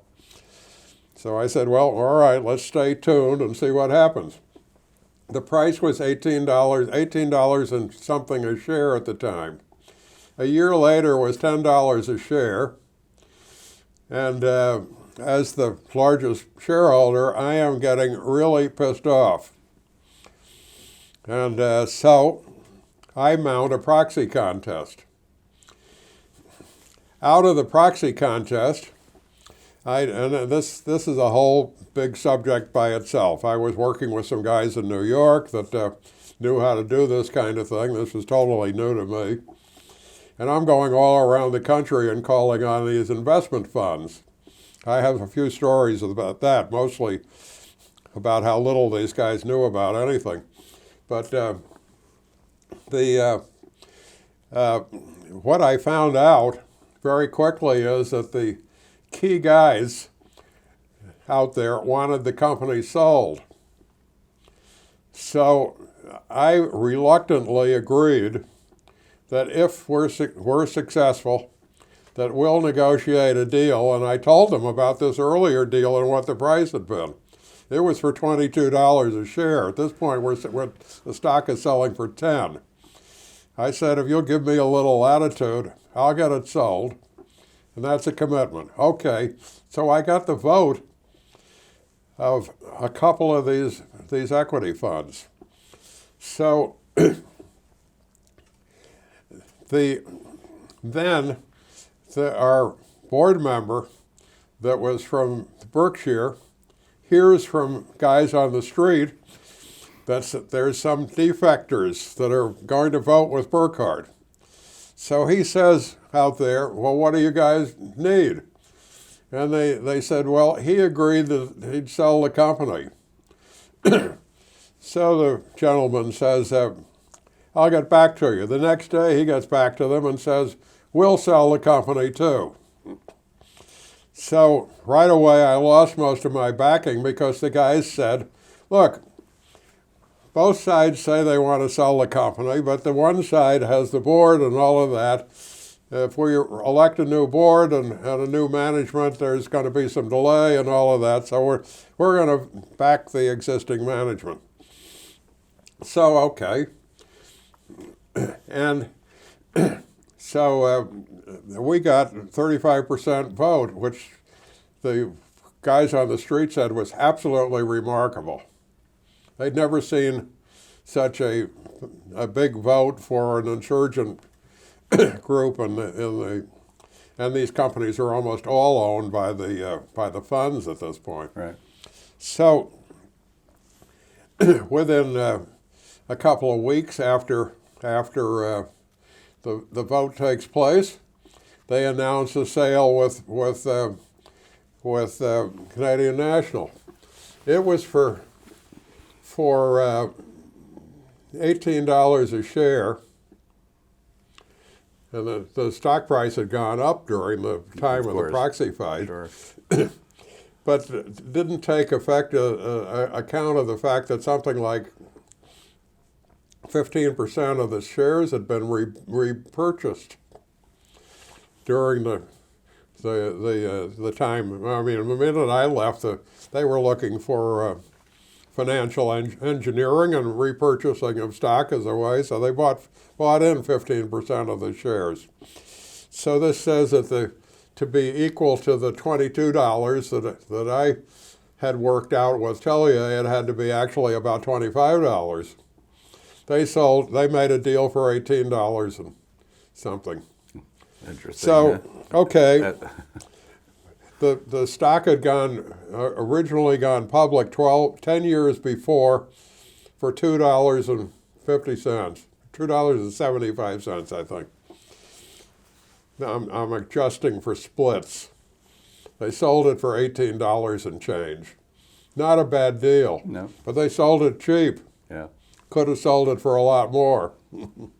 So I said, well, all right, let's stay tuned and see what happens. The price was $18 and something a share at the time. A year later it was $10 a share. And as the largest shareholder, I am getting really pissed off. And so I mount a proxy contest. Out of the proxy contest, this is a whole big subject by itself. I was working with some guys in New York that knew how to do this kind of thing. This was totally new to me. And I'm going all around the country and calling on these investment funds. I have a few stories about that, mostly about how little these guys knew about anything. But what I found out very quickly is that the key guys out there wanted the company sold. So I reluctantly agreed that if we're successful, that we'll negotiate a deal. And I told them about this earlier deal and what the price had been. It was for $22 a share. At this point, the stock is selling for $10. I said, if you'll give me a little latitude, I'll get it sold. And that's a commitment. Okay, so I got the vote of a couple of these equity funds. So our board member that was from Berkshire hears from guys on the street that there's some defectors that are going to vote with Burkhardt. So he says out there, well, what do you guys need? And they said, well, he agreed that he'd sell the company. So the gentleman says, I'll get back to you. The next day he gets back to them and says, we'll sell the company too. So right away I lost most of my backing because the guys said, look, both sides say they want to sell the company, but the one side has the board and all of that. If we elect a new board and a new management, there's going to be some delay and all of that. So we're going to back the existing management. So, okay. And So we got 35% vote, which the guys on the street said was absolutely remarkable. They'd never seen such a big vote for an insurgent group, and these companies are almost all owned by the funds at this point. Right. So within a couple of weeks after the vote takes place, they announce a sale with Canadian National. It was for $18 a share, and the stock price had gone up during the time of the proxy fight. Sure. But didn't take account of the fact that something like 15% of the shares had been repurchased during the time. I mean, the minute I left, they were looking for financial engineering and repurchasing of stock as a way, so they bought in 15% of the shares. So this says that to be equal to the $22 that I had worked out with Tellier, it had to be actually about $25. They made a deal for $18 and something. Interesting. So, yeah. okay, the stock had originally gone public 10 years before for $2.50, $2.75, I think. I'm adjusting for splits. They sold it for $18 and change. Not a bad deal. No. But they sold it cheap. Yeah. Could have sold it for a lot more. And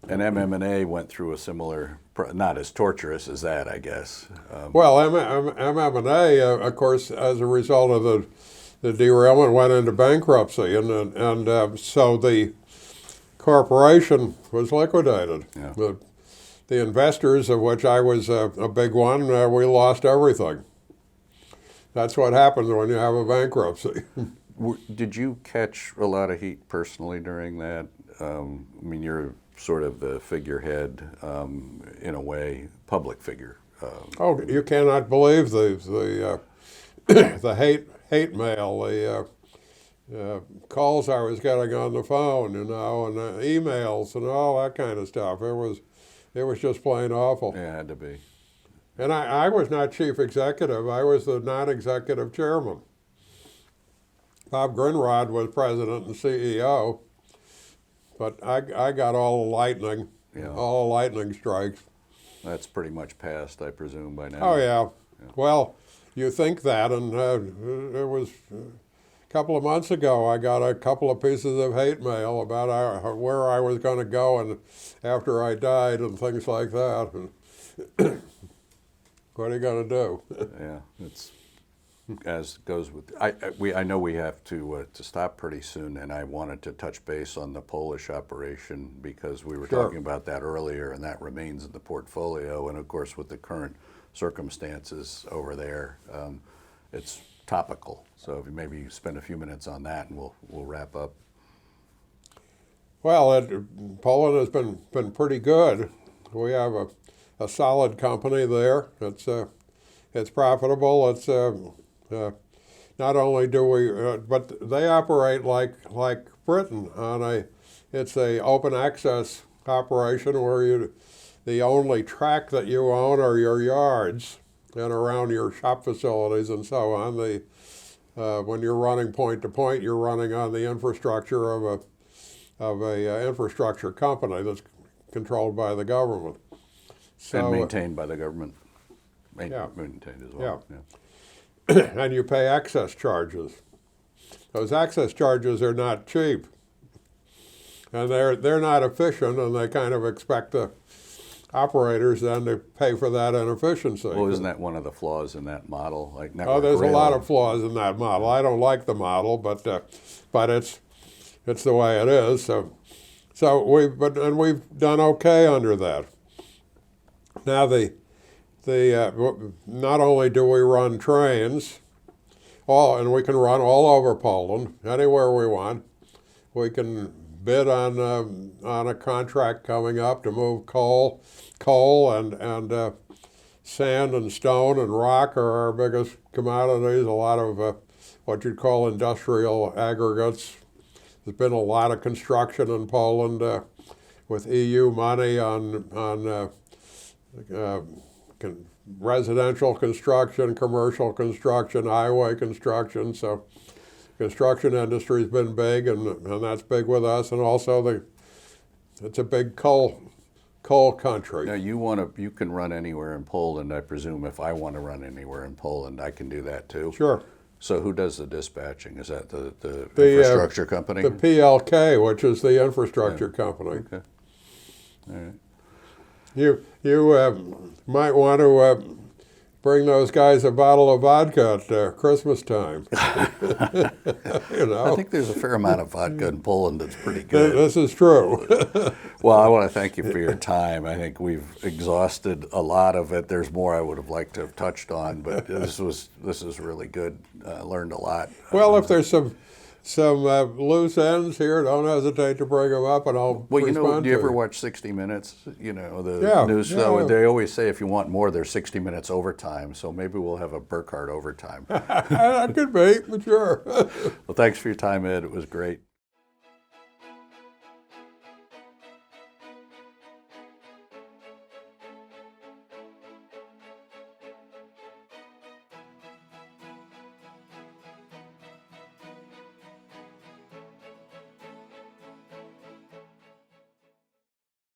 MM&A went through a similar, not as torturous as that, I guess. Well, MM&A, of course, as a result of the derailment, went into bankruptcy, and so the corporation was liquidated. Yeah. The investors, of which I was a big one, we lost everything. That's what happens when you have a bankruptcy. Did you catch a lot of heat personally during that? I mean, you're sort of the figurehead, in a way, public figure. Oh, you cannot believe the hate mail, the calls I was getting on the phone, and emails and all that kind of stuff. It was just plain awful. Yeah, it had to be. And I was not chief executive. I was the non-executive chairman. Bob Grunrod was president and CEO, but I got all the lightning, Yeah. all the lightning strikes. That's pretty much past, I presume, by now. Oh, yeah. Well, you think that, and it was a couple of months ago, I got a couple of pieces of hate mail about where I was going to go and after I died and things like that. And what are you going to do? Yeah, it's as goes with. I know we have to stop pretty soon, and I wanted to touch base on the Polish operation because we were Sure. talking about that earlier, and that remains in the portfolio. And of course, with the current circumstances over there, it's topical. So if maybe you spend a few minutes on that, and we'll wrap up. Well, Poland has been pretty good. We have a solid company there. It's profitable. It's not only do we, but they operate like Britain it's a open access operation where the only track that you own are your yards and around your shop facilities and so on. When you're running point to point, you're running on the infrastructure of a infrastructure company that's controlled by the government. So, And maintained by the government. Yeah. Maintained as well. Yeah. And you pay access charges. Those access charges are not cheap, and they're not efficient, and they kind of expect the operators then to pay for that inefficiency. Well, isn't that one of the flaws in that model? Like there's a lot of flaws in that model. I don't like the model, but it's the way it is. So we've done okay under that. Now not only do we run trains, and we can run all over Poland, anywhere we want. We can bid on a contract coming up to move coal and sand and stone and rock are our biggest commodities. A lot of what you'd call industrial aggregates. There's been a lot of construction in Poland with EU money on residential construction, commercial construction, highway construction. So construction industry's been big, and that's big with us. And also it's a big coal country. Now you can run anywhere in Poland, I presume. If I want to run anywhere in Poland, I can do that too. Sure. So who does the dispatching? Is that the infrastructure company? The PLK, which is the infrastructure company. Okay. All right. You might want to bring those guys a bottle of vodka at Christmas time. You know? I think there's a fair amount of vodka in Poland that's pretty good. This is true. Well, I want to thank you for your time. I think we've exhausted a lot of it. There's more I would have liked to have touched on, but this is really good. Learned a lot. Well, if there's some loose ends here, don't hesitate to bring them up, and I'll Well, respond do you to ever you. watch 60 Minutes? You know, the Yeah, news yeah. show. They always say if you want more, there's 60 minutes overtime. So maybe we'll have a Burkhardt overtime. That could be, but sure. Well, thanks for your time, Ed. It was great.